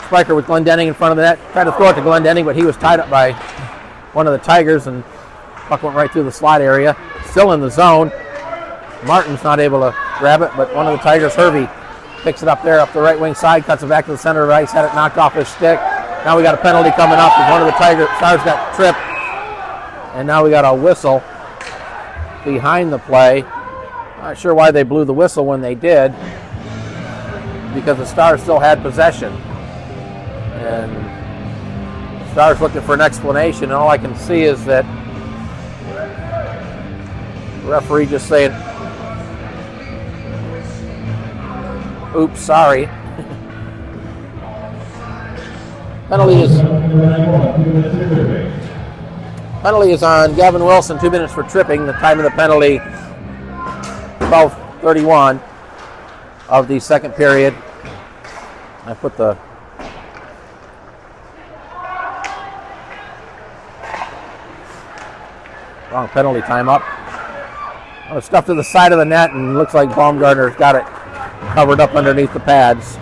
Spiker with Glendenning in front of the net. Tried to throw it to Glendenning, but he was tied up by one of the Tigers, and puck went right through the slot area. Still in the zone. Martin's not able to grab it, but one of the Tigers, Hervey, picks it up there up the right wing side, cuts it back to the center of the ice, had it knocked off his stick. Now we got a penalty coming up because one of the Stars got tripped, and now we got a whistle behind the play. Not sure why they blew the whistle when they did, because the Stars still had possession. And the Stars looking for an explanation, and all I can see is that the referee just saying, oops, sorry. Penalty is on Gavin Wilson, 2 minutes for tripping. The time of the penalty, 12:31 of the second period. I put the wrong penalty time up. Oh, it's stuff to the side of the net, and looks like Baumgartner's got it covered up underneath the pads.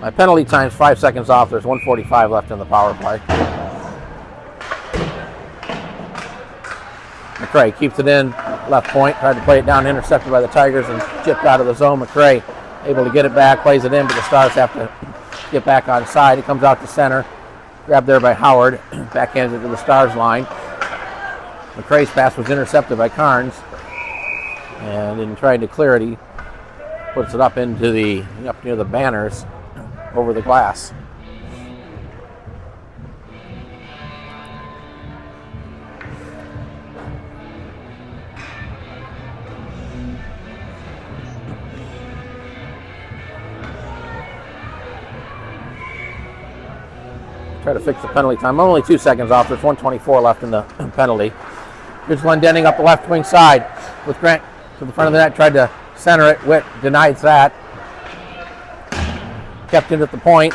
My penalty time's 5 seconds off. There's 1:45 left in the power play. McCray keeps it in left point, tried to play it down, intercepted by the Tigers and chipped out of the zone. McCray able to get it back, plays it in, but the Stars have to get back on side. It comes out to center, grabbed there by Howard, backhands it to the Stars line. McCrae's pass was intercepted by Carnes, and in trying to clear it, he puts it up near the banners over the glass. Try to fix the penalty time. I'm only 2 seconds off. There's 1:24 left in the penalty. Here's Glendenning up the left wing side with Grant to the front of the net. Tried to center it. Witt denies that. Kept in at the point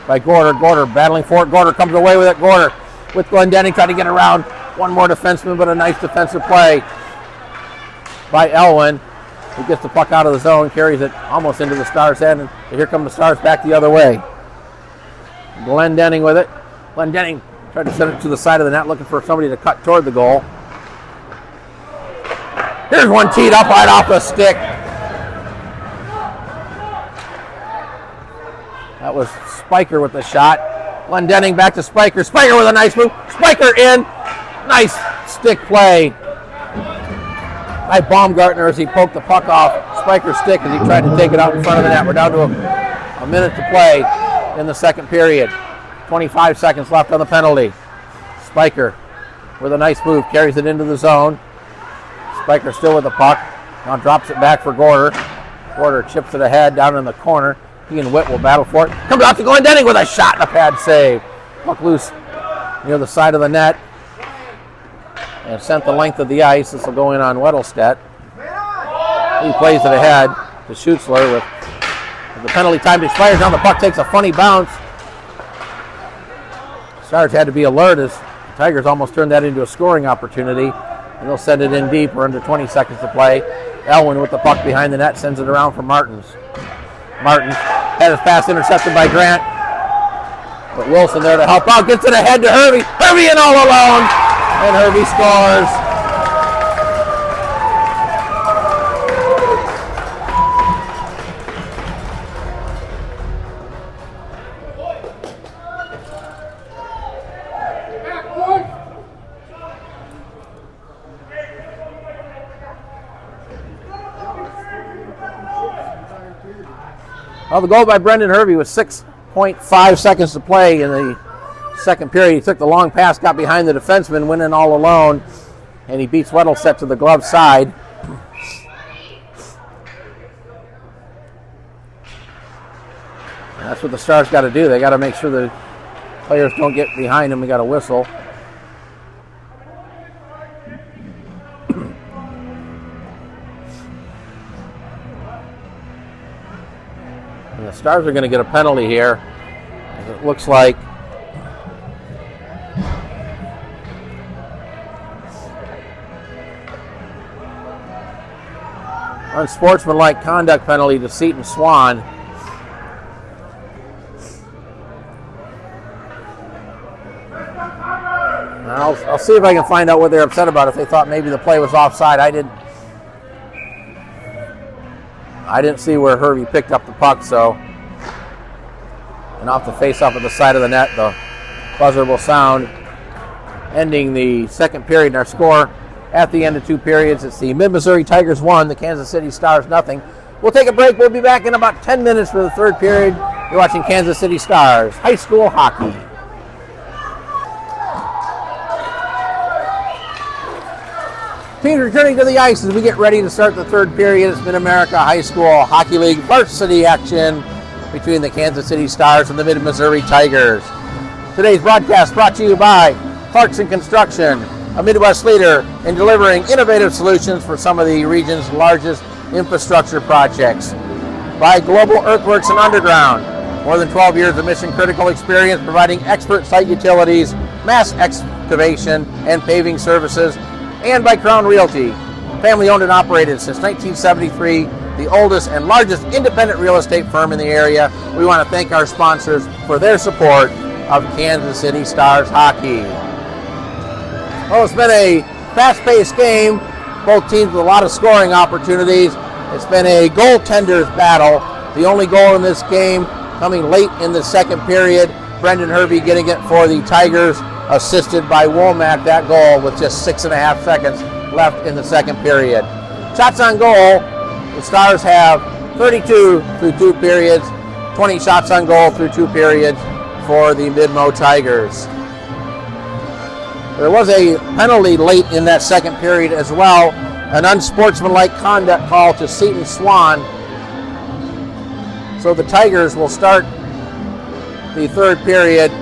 by Gorder. Gorder battling for it. Gorder comes away with it. Gorder with Glendenning trying to get around one more defenseman, but a nice defensive play by Elwin, who gets the puck out of the zone, carries it almost into the Stars' end, and here come the Stars back the other way. Glendenning with it. Glendenning tried to send it to the side of the net, looking for somebody to cut toward the goal. Here's one teed up right off the stick. That was Spiker with the shot. Glendenning back to Spiker. Spiker with a nice move. Spiker in. Nice stick play by Baumgartner as he poked the puck off Spiker's stick as he tried to take it out in front of the net. We're down to a minute to play in the second period. 25 seconds left on the penalty. Spiker with a nice move, carries it into the zone. Spiker still with the puck. Now drops it back for Gorder. Gorder chips it ahead down in the corner. He and Witt will battle for it. Comes out to Glendenning with a shot and a pad save. Puck loose near the side of the net and sent the length of the ice. This will go in on Weddlestedt. He plays it ahead to Schutzler with the penalty time expires. Now the puck takes a funny bounce. Stars had to be alert as the Tigers almost turned that into a scoring opportunity, and they'll send it in deep. We're under 20 seconds to play. Elwin with the puck behind the net sends it around for Martins. Martins had his pass intercepted by Grant, but Wilson there to help out. Gets it ahead to Hervey. Hervey in all alone, and Hervey scores. Well, the goal by Brendan Hervey was 6.5 seconds to play in the second period. He took the long pass, got behind the defenseman, went in all alone, and he beats Weddlestedt to the glove side. And that's what the Stars got to do. They got to make sure the players don't get behind them. We got a whistle. And the Stars are going to get a penalty here, as it looks like unsportsmanlike conduct penalty to Seton Swan. I'll see if I can find out what they're upset about, if they thought maybe the play was offside. I didn't see where Hervey picked up the puck, so. And off the face-off at the side of the net, the buzzer will sound, ending the second period. And our score at the end of two periods, it's the Mid-Missouri Tigers 1, the Kansas City Stars 0. We'll take a break. We'll be back in about 10 minutes for the third period. You're watching Kansas City Stars High School Hockey. Teams returning to the ice as we get ready to start the third period. It's Mid-America High School Hockey League varsity action between the Kansas City Stars and the Mid-Missouri Tigers. Today's broadcast brought to you by Clarkson Construction, a Midwest leader in delivering innovative solutions for some of the region's largest infrastructure projects. By Global Earthworks and Underground, more than 12 years of mission-critical experience providing expert site utilities, mass excavation, and paving services. And by Crown Realty, family owned and operated since 1973, the oldest and largest independent real estate firm in the area. We want to thank our sponsors for their support of Kansas City Stars hockey. Well, it's been a fast-paced game, both teams with a lot of scoring opportunities. It's been a goaltenders battle. The only goal in this game coming late in the second period, Brendan Hervey getting it for the Tigers assisted by Womack that goal with just 6.5 seconds left in the second period. Shots on goal, the Stars have 32 through 2 periods, 20 shots on goal through 2 periods for the Mid-Mo Tigers. There was a penalty late in that second period as well, an unsportsmanlike conduct call to Seton Swan. So the Tigers will start the third period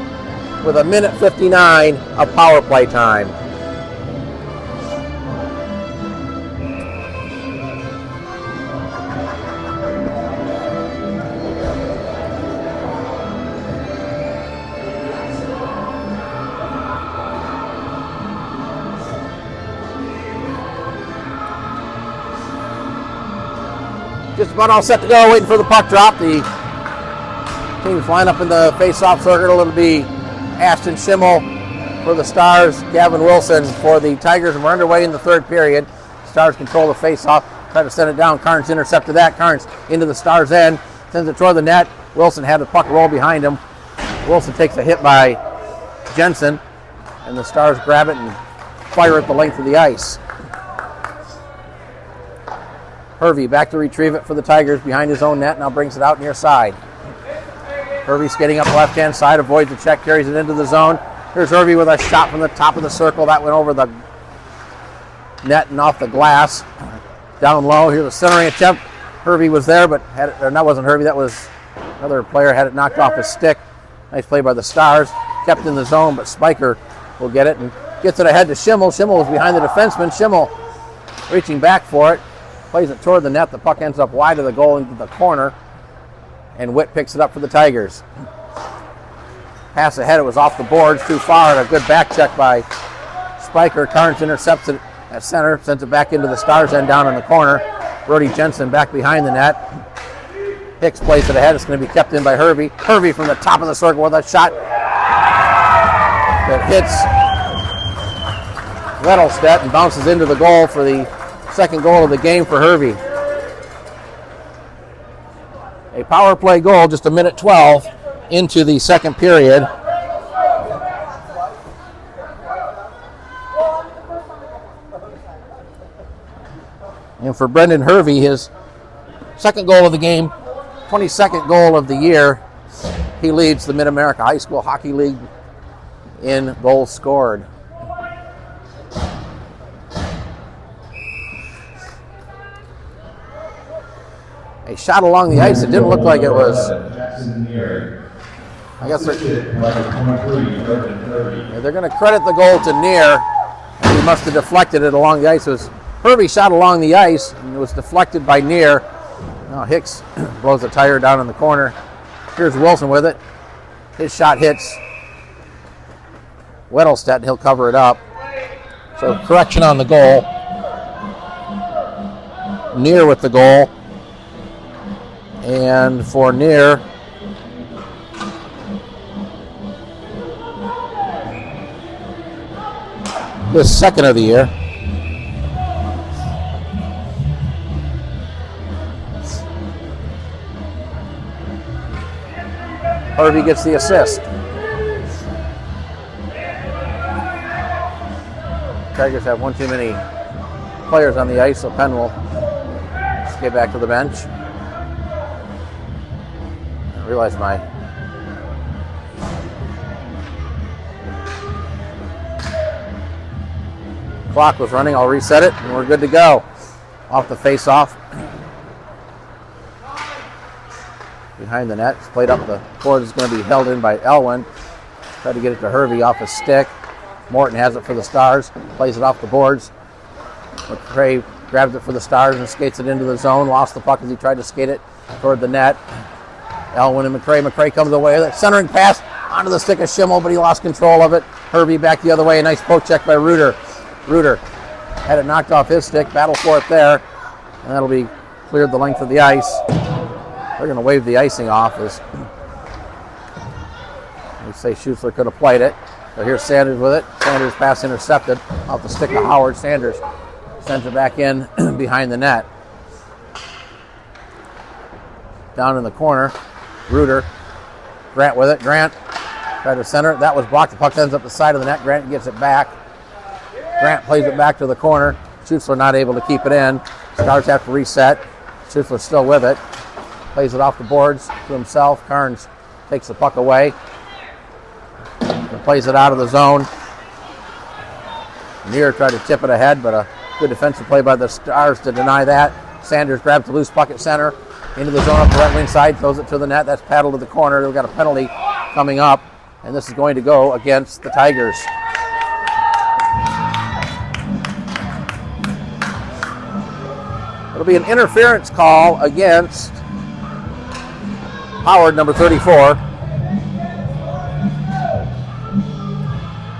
with 1:59 of power play time. Just about all set to go, waiting for the puck drop. The teams line up in the face-off circle. It'll be Ashton Schimmel for the Stars, Gavin Wilson for the Tigers, and we're underway in the third period. Stars control the face-off, try to send it down. Carnes intercepted that. Carnes into the Stars' end, sends it toward the net. Wilson had the puck roll behind him. Wilson takes a hit by Jensen, and the Stars grab it and fire it the length of the ice. Hervey back to retrieve it for the Tigers behind his own net, now brings it out near side. Hervey skating up the left-hand side, avoids the check, carries it into the zone. Here's Hervey with a shot from the top of the circle. That went over the net and off the glass. Down low, here's a centering attempt. Hervey was there, but had it, or that wasn't Hervey, that was another player, had it knocked off his stick. Nice play by the Stars. Kept in the zone, but Spiker will get it and gets it ahead to Schimmel. Schimmel was behind the defenseman. Schimmel reaching back for it. Plays it toward the net. The puck ends up wide of the goal into the corner. And Witt picks it up for the Tigers. Pass ahead. It was off the boards too far. And a good back check by Spiker. Carnes intercepts it at center. Sends it back into the Stars end down in the corner. Brody Jensen back behind the net. Hicks plays it ahead. It's going to be kept in by Hervey. Hervey from the top of the circle with a shot that hits Weddlestedt and bounces into the goal for the second goal of the game for Hervey. A power play goal just 1:12 into the second period. And for Brendan Hervey, his second goal of the game, 22nd goal of the year. He leads the Mid-America High School Hockey League in goals scored. A shot along the ice. It didn't look like it was. I guess they're going to credit the goal to Neer. He must have deflected it along the ice. It was Hervey shot along the ice, and it was deflected by Neer. Now Hicks blows the tire down in the corner. Here's Wilson with it. His shot hits Weddlestedt, and he'll cover it up. So correction on the goal. Neer with the goal. And for Neer, his second of the year. Hervey gets the assist. Tigers have one too many players on the ice, so Penn will get back to the bench. I realize my clock was running. I'll reset it, and we're good to go. Off the face-off. Behind the net. It's played up the board. Is going to be held in by Elwin. Tried to get it to Hervey off his stick. Morton has it for the Stars. Plays it off the boards. McCray grabs it for the Stars and skates it into the zone. Lost the puck as he tried to skate it toward the net. Elwin and McCray. McCray comes away. That centering pass onto the stick of Schimmel, but he lost control of it. Hervey back the other way. A nice poke check by Reuter. Reuter had it knocked off his stick. Battle for it there. And that'll be cleared the length of the ice. They're going to wave the icing off as they say Schutzler could have played it. So here's Sanders with it. Sanders pass intercepted off the stick of Howard. Sanders sends it back in behind the net. Down in the corner, Reuter. Grant with it. Grant Try to center it. That was blocked. The puck ends up the side of the net. Grant gets it back. Grant plays it back to the corner. Schutzler not able to keep it in. Stars have to reset. Schutzler still with it. Plays it off the boards to himself. Carnes takes the puck away. And plays it out of the zone. Near tried to tip it ahead, but a good defensive play by the Stars to deny that. Sanders grabs the loose puck at center. Into the zone up the right wing side. Throws it to the net. That's paddled to the corner. We've got a penalty coming up. And this is going to go against the Tigers. It'll be an interference call against Howard, number 34.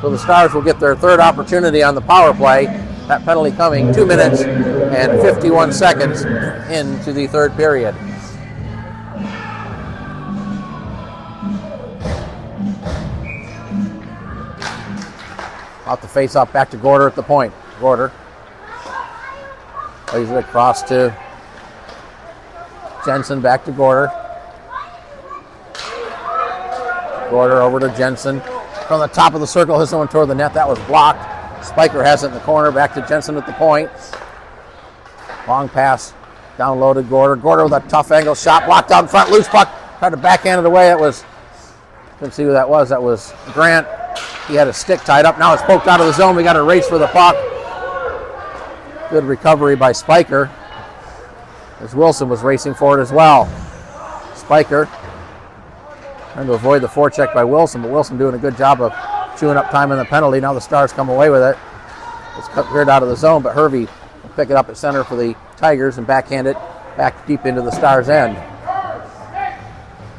So the Stars will get their third opportunity on the power play. That penalty coming 2 minutes and 51 seconds into the third period. Off the face-off, back to Gorder at the point. Gorder plays it across to Jensen, back to Gorder. Gorder over to Jensen. From the top of the circle, hits someone toward the net. That was blocked. Spiker has it in the corner, back to Jensen at the point. Long pass, down low to Gorder. Gorder with a tough angle shot, blocked out in front, loose puck. Tried to backhand it away. That was, couldn't see who that was. That was Grant. He had a stick tied up. Now it's poked out of the zone. We got a race for the puck. Good recovery by Spiker, as Wilson was racing for it as well. Spiker trying to avoid the forecheck by Wilson, but Wilson doing a good job of chewing up time in the penalty. Now the Stars come away with it. It's cleared out of the zone, but Hervey will pick it up at center for the Tigers and backhand it back deep into the Stars' end.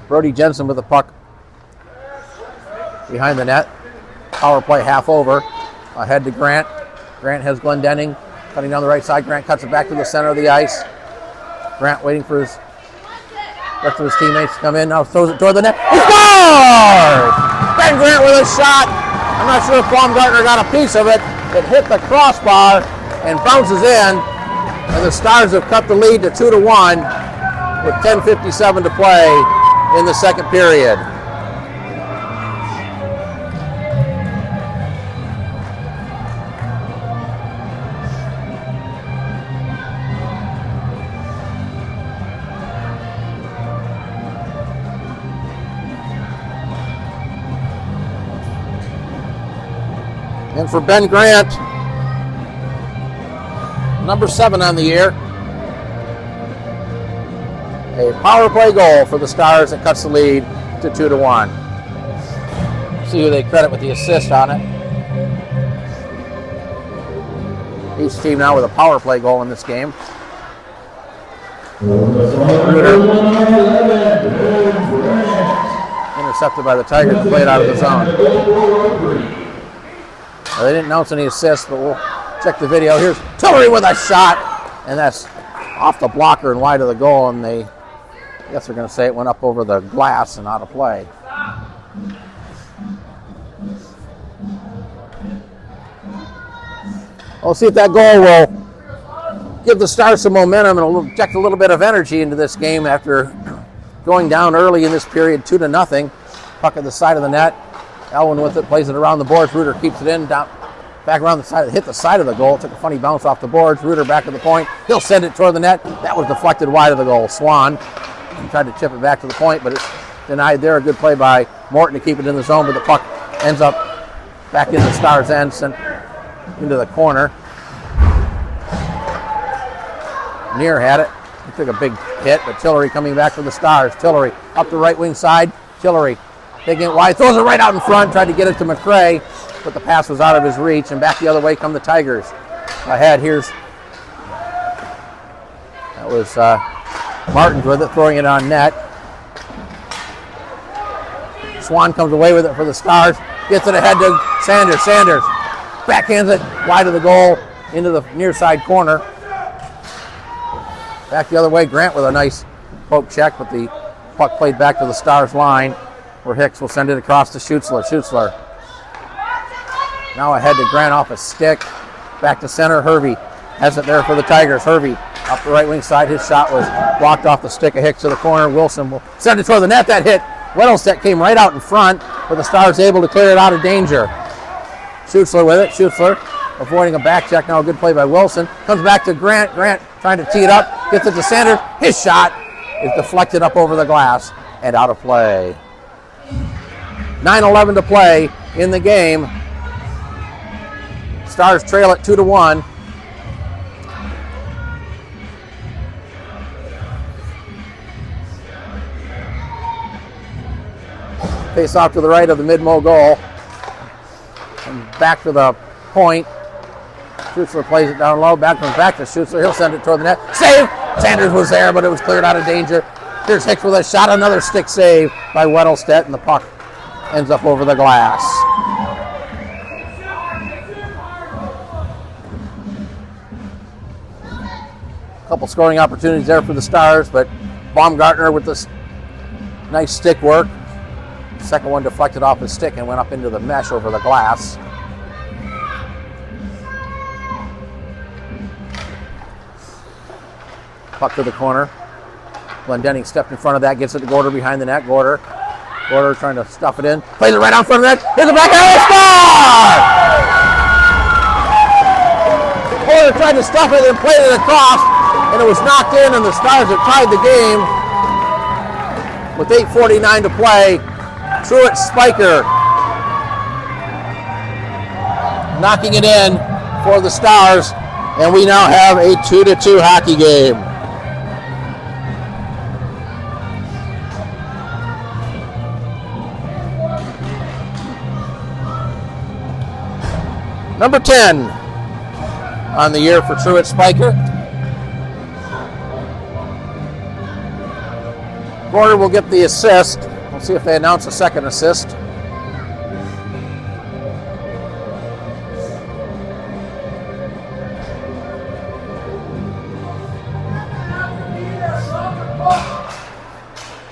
Brody Jensen with the puck behind the net. Power play half over. Ahead to Grant. Grant has Glendenning cutting down the right side. Grant cuts it back to the center of the ice. Grant waiting for his rest of his teammates to come in. Now throws it toward the net. He scores! Ben Grant with a shot. I'm not sure if Baumgartner got a piece of it. It hit the crossbar and bounces in. And the Stars have cut the lead to 2-1 with 10:57 to play in the second period. And for Ben Grant, number 7 on the year, a power play goal for the Stars that cuts the lead to 2-1. See who they credit with the assist on it. Each team now with a power play goal in this game. Intercepted by the Tigers, played out of the zone. Well, they didn't announce any assists, but we'll check the video. Here's Tillery with a shot, and that's off the blocker and wide of the goal, and I guess they're going to say it went up over the glass and out of play. We'll see if that goal will give the Stars some momentum and inject a little bit of energy into this game after going down early in this period 2-0. Puck at the side of the net. Elwin with it, plays it around the boards. Reuter keeps it in, down, back around the side, hit the side of the goal. It took a funny bounce off the boards. Reuter back to the point. He'll send it toward the net. That was deflected wide of the goal. Swan tried to chip it back to the point, but it's denied there. A good play by Morton to keep it in the zone, but the puck ends up back in the Stars' end, sent into the corner. Near had it. He took a big hit, but Tillery coming back for the Stars. Tillery up the right wing side. Tillery taking it wide, throws it right out in front, tried to get it to McCray, but the pass was out of his reach, and back the other way come the Tigers. Ahead, that was Martins with it, throwing it on net. Swan comes away with it for the Stars, gets it ahead to Sanders. Sanders backhands it wide of the goal into the near side corner. Back the other way, Grant with a nice poke check, but the puck played back to the Stars line, where Hicks will send it across to Schutzler. Schutzler now ahead to Grant off a stick. Back to center. Hervey has it there for the Tigers. Hervey up the right wing side. His shot was blocked off the stick of Hicks to the corner. Wilson will send it toward the net. That hit Weddlestedt came right out in front. but the Stars able to clear it out of danger. Schutzler with it. Schutzler avoiding a back check. Now a good play by Wilson. Comes back to Grant. Grant trying to tee it up. Gets it to Sanders. His shot is deflected up over the glass and out of play. 9:11 to play in the game. Stars trail it 2-1. Face off to the right of the mid-mo goal. And back to the point. Schutzler plays it down low. Back to Schutzler. He'll send it toward the net. Save! Sanders was there, but it was cleared out of danger. Here's Hicks with a shot. Another stick save by Weddlestedt, and the puck ends up over the glass. A couple scoring opportunities there for the Stars, but Baumgartner with this nice stick work. Second one deflected off his stick and went up into the mesh over the glass. Puck to the corner. Glendenning stepped in front of that, gets it to Gorder behind the net. Gorder trying to stuff it in. Plays it right out in front of the net. Here's the backhand. Score! Gorder tried to stuff it and played it across, and it was knocked in, and the Stars have tied the game with 8:49 to play. Truett Spiker knocking it in for the Stars, and we now have a 2-2 hockey game. Number 10 on the year for Truett Spiker. Gorder will get the assist. We'll see if they announce a second assist.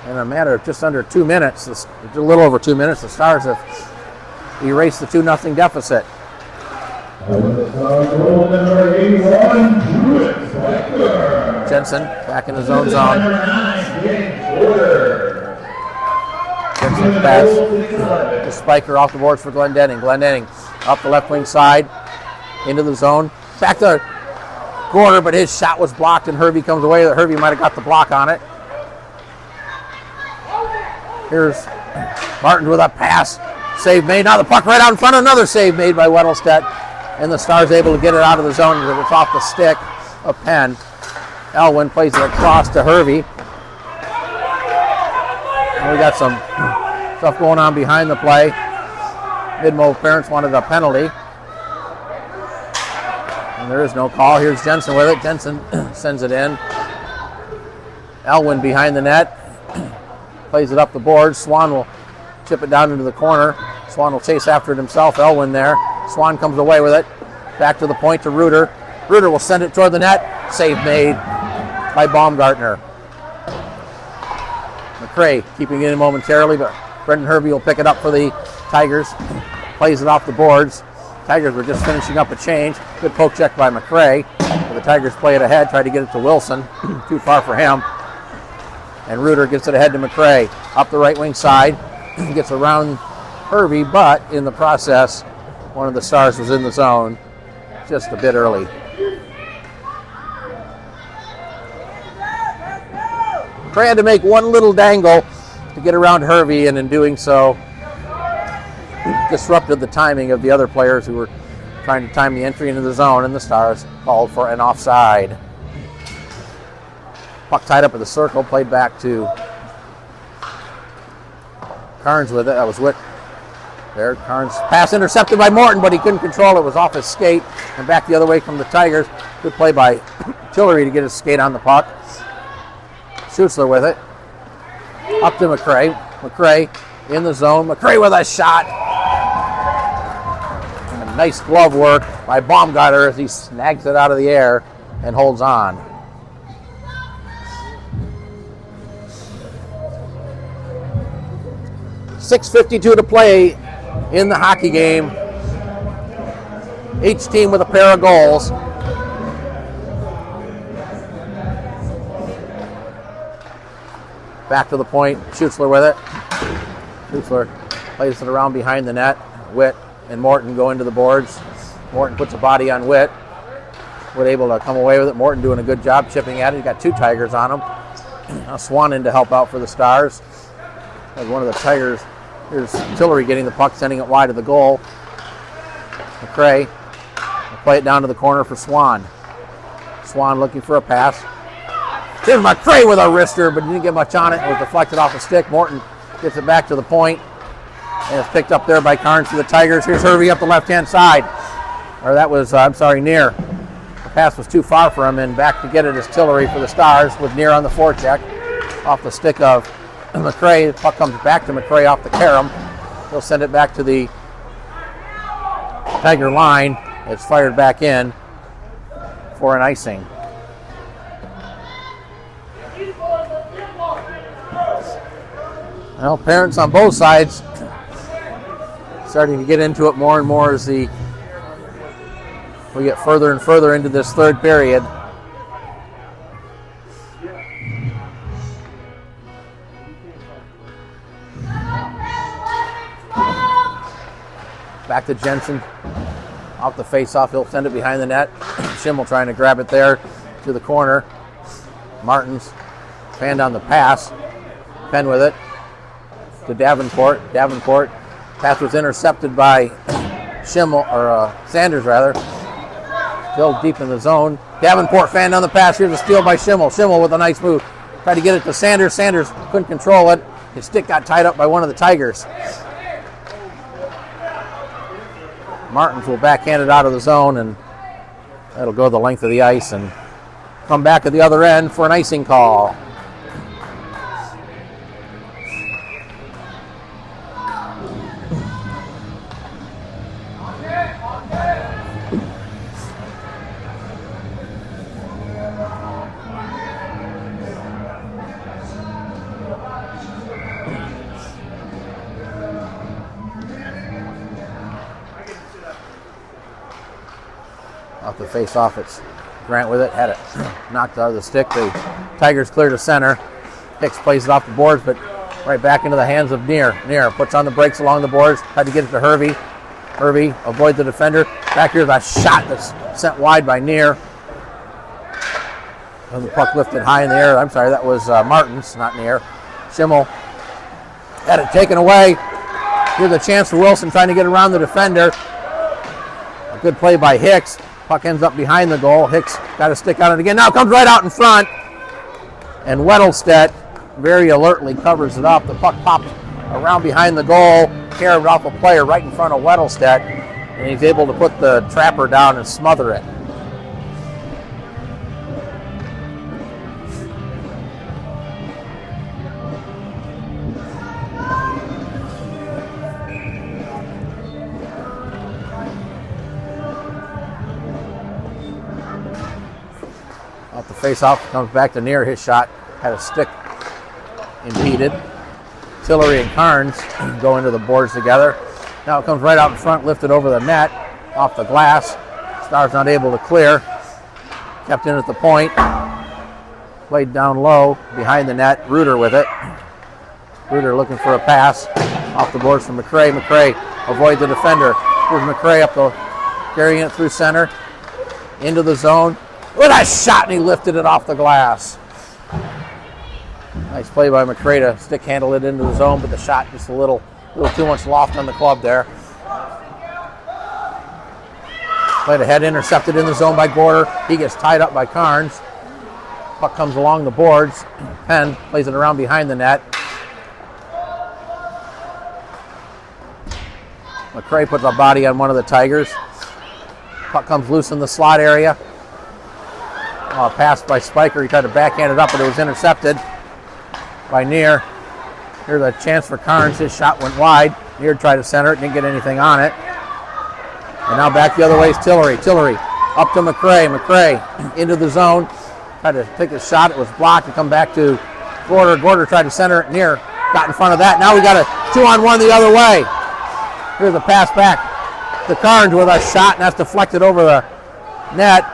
In a matter of just under 2 minutes, a little over 2 minutes, the Stars have erased the 2-0 deficit. Jensen back in his own zone. Jensen's pass to Spiker off the boards for Glendenning. Glendenning up the left wing side into the zone. Back to Gorder, but his shot was blocked and Hervey comes away. Hervey might have got the block on it. Here's Martin with a pass. Save made. Now the puck right out in front. Another save made by Weddlestedt. And the Stars able to get it out of the zone. It's off the stick of Penn. Elwin plays it across to Hervey. And we got some stuff going on behind the play. Midmo parents wanted a penalty. And there is no call. Here's Jensen with it. Jensen sends it in. Elwin behind the net. Plays it up the board. Swan will chip it down into the corner. Swan will chase after it himself. Elwin there. Swan comes away with it. Back to the point to Reuter. Reuter will send it toward the net. Save made by Baumgartner. McCray keeping it in momentarily, but Brendan Hervey will pick it up for the Tigers. Plays it off the boards. Tigers were just finishing up a change. Good poke check by McCray. But the Tigers play it ahead, try to get it to Wilson. Too far for him. And Reuter gets it ahead to McCray. Up the right wing side. Gets around Hervey, but in the process, one of the Stars was in the zone just a bit early. McCray had to make one little dangle to get around Hervey, and in doing so, disrupted the timing of the other players who were trying to time the entry into the zone, and the Stars called for an offside. Puck tied up at the circle, played back to Carnes with it. That was Witt. There, Carnes pass intercepted by Morton, but he couldn't control it. It was off his skate and back the other way from the Tigers. Good play by Tillery to get his skate on the puck. Schutzler with it. Up to McCray. McCray in the zone. McCray with a shot. And a nice glove work by Baumgartner as he snags it out of the air and holds on. .6:52 to play in the hockey game. Each team with a pair of goals. Back to the point. Schutzler with it. Schutzler plays it around behind the net. Witt and Morton go into the boards. Morton puts a body on Witt. Witt able to come away with it. Morton doing a good job chipping at it. He got 2 Tigers on him. Now Swan in to help out for the Stars. As one of the Tigers, here's Tillery getting the puck, sending it wide of the goal. McCray will play it down to the corner for Swan. Swan looking for a pass. Here's McCray with a wrister, but didn't get much on it. It was deflected off a stick. Morton gets it back to the point. And it's picked up there by Carnes for the Tigers. Here's Hervey up the left-hand side. Or that was, Neer. The pass was too far for him, and back to get it is Tillery for the Stars with Neer on the forecheck. Off the stick of McCray. The puck comes back to McCray off the carom. He'll send it back to the Tiger line. It's fired back in for an icing. Well, parents on both sides starting to get into it more and more as we get further and further into this third period. Back to Jensen. Off the face-off, he'll send it behind the net. Schimmel trying to grab it there to the corner. Martins fanned on the pass. Penn with it to Davenport. Davenport pass was intercepted by Sanders rather. Still deep in the zone. Davenport fanned on the pass. Here's a steal by Schimmel. Schimmel with a nice move. Tried to get it to Sanders. Sanders couldn't control it. His stick got tied up by one of the Tigers. Martins will backhand it out of the zone, and that'll go the length of the ice and come back at the other end for an icing call. Off the face-off, it's Grant with it. Had it knocked out of the stick. The Tigers clear to center. Hicks plays it off the boards, but right back into the hands of Neer. Neer puts on the brakes along the boards. Tried to get it to Hervey. Hervey avoids the defender. Back here's a shot that's sent wide by Neer. And the puck lifted high in the air. I'm sorry, that was Martins, not Neer. Schimmel had it taken away. Here's a chance for Wilson trying to get around the defender. A good play by Hicks. Puck ends up behind the goal. Hicks got a stick on it again. Now it comes right out in front. And Weddlestedt very alertly covers it up. The puck pops around behind the goal, carried off a player right in front of Weddlestedt, and he's able to put the trapper down and smother it. Off the face-off, comes back to Neer. His shot had a stick impeded. Tillery and Carnes go into the boards together. Now it comes right out in front, lifted over the net, off the glass. Stars not able to clear. Kept in at the point. Played down low, behind the net. Reuter with it. Reuter looking for a pass. Off the boards from McCray. McCray avoids the defender. Here's McCray up the, carrying it through center. Into the zone. With a shot, and he lifted it off the glass. Nice play by McCray to stick handle it into the zone, but the shot just a little too much loft on the club there. Played ahead, intercepted in the zone by Gorder. He gets tied up by Carnes. Puck comes along the boards. Penn plays it around behind the net. McCray puts a body on one of the Tigers. Puck comes loose in the slot area. Pass by Spiker. He tried to backhand it up, but it was intercepted by Neer. Here's a chance for Carnes. His shot went wide. Neer tried to center it, didn't get anything on it. And now back the other way is Tillery. Tillery up to McCray. McCray into the zone. Tried to take a shot. It was blocked and come back to Gorder. Gorder tried to center it. Neer got in front of that. Now we got a 2-on-1 the other way. Here's a pass back to Carnes with a shot, and that's deflected over the net.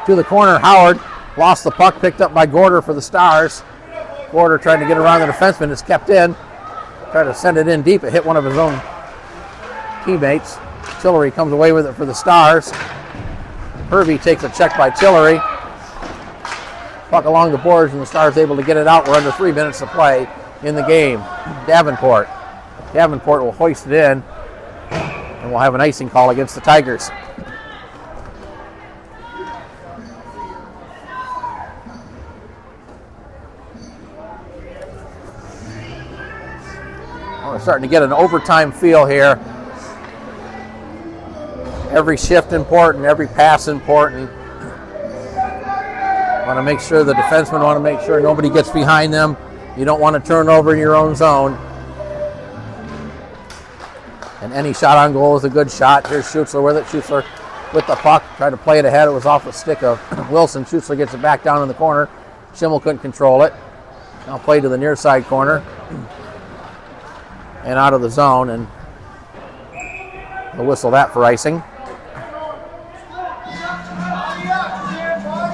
To the corner, Howard lost the puck, picked up by Gorder for the Stars. Gorder trying to get around the defenseman, is kept in. Tried to send it in deep. It hit one of his own teammates. Tillery comes away with it for the Stars. Hervey takes a check by Tillery. Puck along the boards, and the Stars able to get it out. We're under 3 minutes to play in the game. Davenport will hoist it in, and we'll have an icing call against the Tigers. We're starting to get an overtime feel here. Every shift important, every pass important. Want to make sure the defensemen want to make sure nobody gets behind them. You don't want to turn over in your own zone. And any shot on goal is a good shot. Here's Schutzler with it. Schutzler with the puck. Tried to play it ahead. It was off the stick of Wilson. Schutzler gets it back down in the corner. Schimmel couldn't control it. Now play to the near side corner. And out of the zone. And they'll whistle that for icing.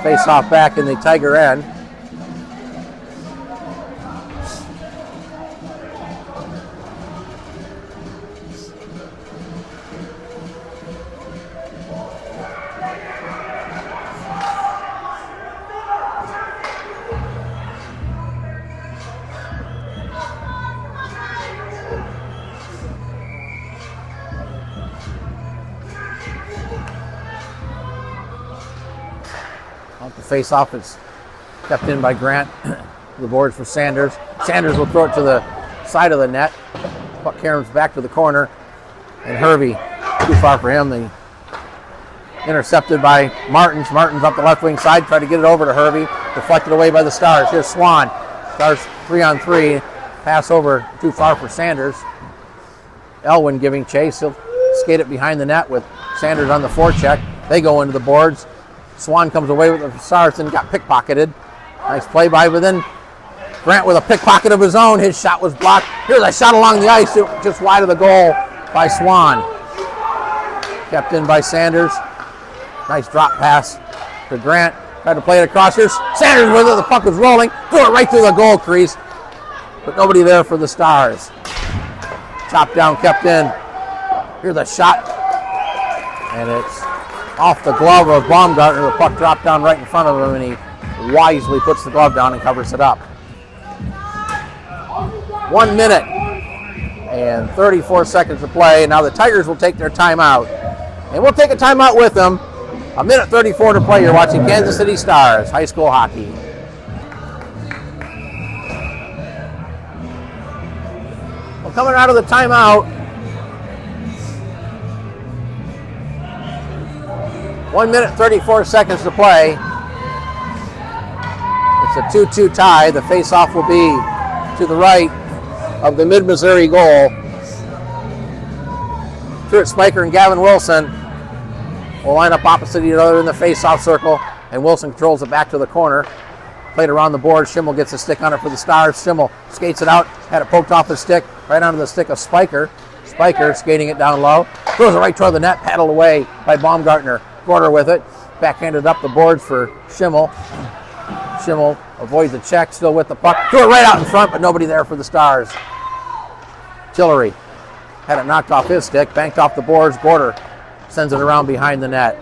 Face off back in the Tiger end. Face-off is kept in by Grant. The boards for Sanders. Sanders will throw it to the side of the net. Puck caroms back to the corner. And Hervey, too far for him. The intercepted by Martins. Martins up the left wing side. Tried to get it over to Hervey. Deflected away by the Stars. Here's Swan. Stars 3-on-3. Pass over too far for Sanders. Elwin giving chase. He'll skate it behind the net with Sanders on the forecheck. They go into the boards. Swan comes away with the Stars and got pickpocketed. Nice play by, but then Grant with a pickpocket of his own. His shot was blocked. Here's a shot along the ice, just wide of the goal by Swan. Kept in by Sanders. Nice drop pass to Grant. Tried to play it across. Here's Sanders with it. The puck was rolling. Threw it right through the goal crease. But nobody there for the Stars. Chopped down, kept in. Here's a shot. And it's off the glove of Baumgartner. The puck dropped down right in front of him, and he wisely puts the glove down and covers it up. 1 minute and 34 seconds to play. Now the Tigers will take their timeout. And we'll take a timeout with them. 1:34 to play. You're watching Kansas City Stars high school hockey. Well, coming out of the timeout, 1 minute, 34 seconds to play. It's a 2-2 tie. The face-off will be to the right of the Mid-Missouri goal. Truett Spiker and Gavin Wilson will line up opposite each other in the face-off circle, and Wilson controls it back to the corner. Played around the board. Schimmel gets a stick on it for the Stars. Schimmel skates it out, had it poked off the stick, right onto the stick of Spiker. Spiker skating it down low. Throws it right toward the net, paddled away by Baumgartner. Gorder with it. Backhanded up the boards for Schimmel. Schimmel avoids the check, still with the puck. Threw it right out in front, but nobody there for the Stars. Tillery had it knocked off his stick, banked off the boards. Gorder sends it around behind the net.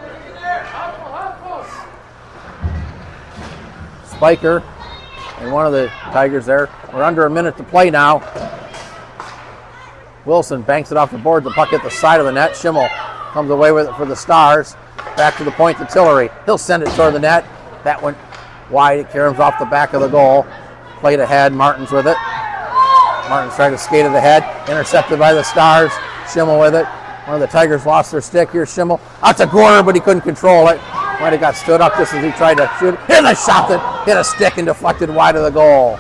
Spiker and one of the Tigers there. We're under a minute to play now. Wilson banks it off the board. The puck hit the side of the net. Schimmel comes away with it for the Stars. Back to the point to Tillery. He'll send it toward the net. That went wide. It caroms off the back of the goal. Played ahead. Martins with it. Martins tried to skate it ahead. Intercepted by the Stars. Schimmel with it. One of the Tigers lost their stick. Here's Schimmel. Out to Gorder, but he couldn't control it. Might have got stood up just as he tried to shoot. Here's a shot that hit a stick and deflected wide of the goal.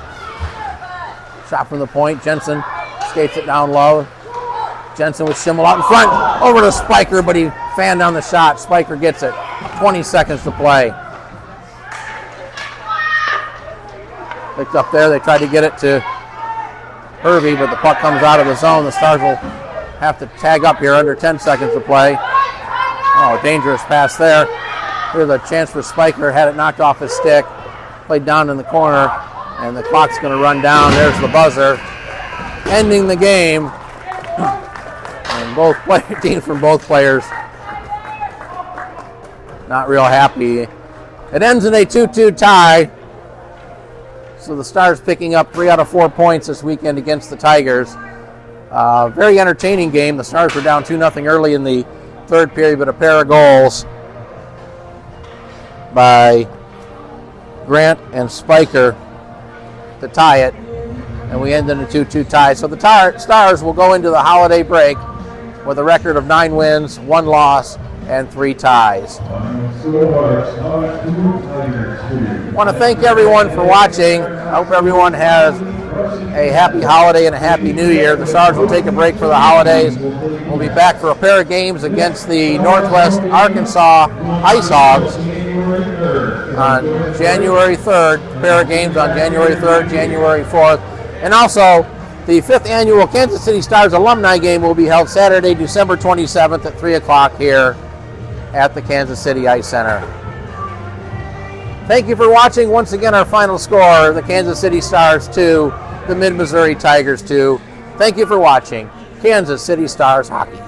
Shot from the point. Jensen skates it down low. Jensen with Schimmel out in front. Over to Spiker, but he fanned down the shot. Spiker gets it. 20 seconds to play. Picked up there. They tried to get it to Hervey, but the puck comes out of the zone. The Stars will have to tag up here under 10 seconds to play. Oh, dangerous pass there. Here's a chance for Spiker. Had it knocked off his stick. Played down in the corner, and the clock's going to run down. There's the buzzer. ending the game. And both teams from both players not real happy. It ends in a 2-2 tie. So the Stars picking up 3 out of 4 points this weekend against the Tigers. Very entertaining game. The Stars were down 2-0 early in the third period, but a pair of goals by Grant and Spiker to tie it. And we end in a 2-2 tie. So the Stars will go into the holiday break with a record of 9 wins, 1 loss, and 3 ties. I want to thank everyone for watching. I hope everyone has a happy holiday and a happy new year. The Stars will take a break for the holidays. We'll be back for a pair of games against the Northwest Arkansas Ice Hogs on January 3rd. A pair of games on January 3rd, January 4th. And also, the 5th annual Kansas City Stars alumni game will be held Saturday, December 27th at 3 o'clock here at the Kansas City Ice Center. Thank you for watching. Once again, our final score, the Kansas City Stars 2, the Mid-Missouri Tigers 2. Thank you for watching Kansas City Stars Hockey.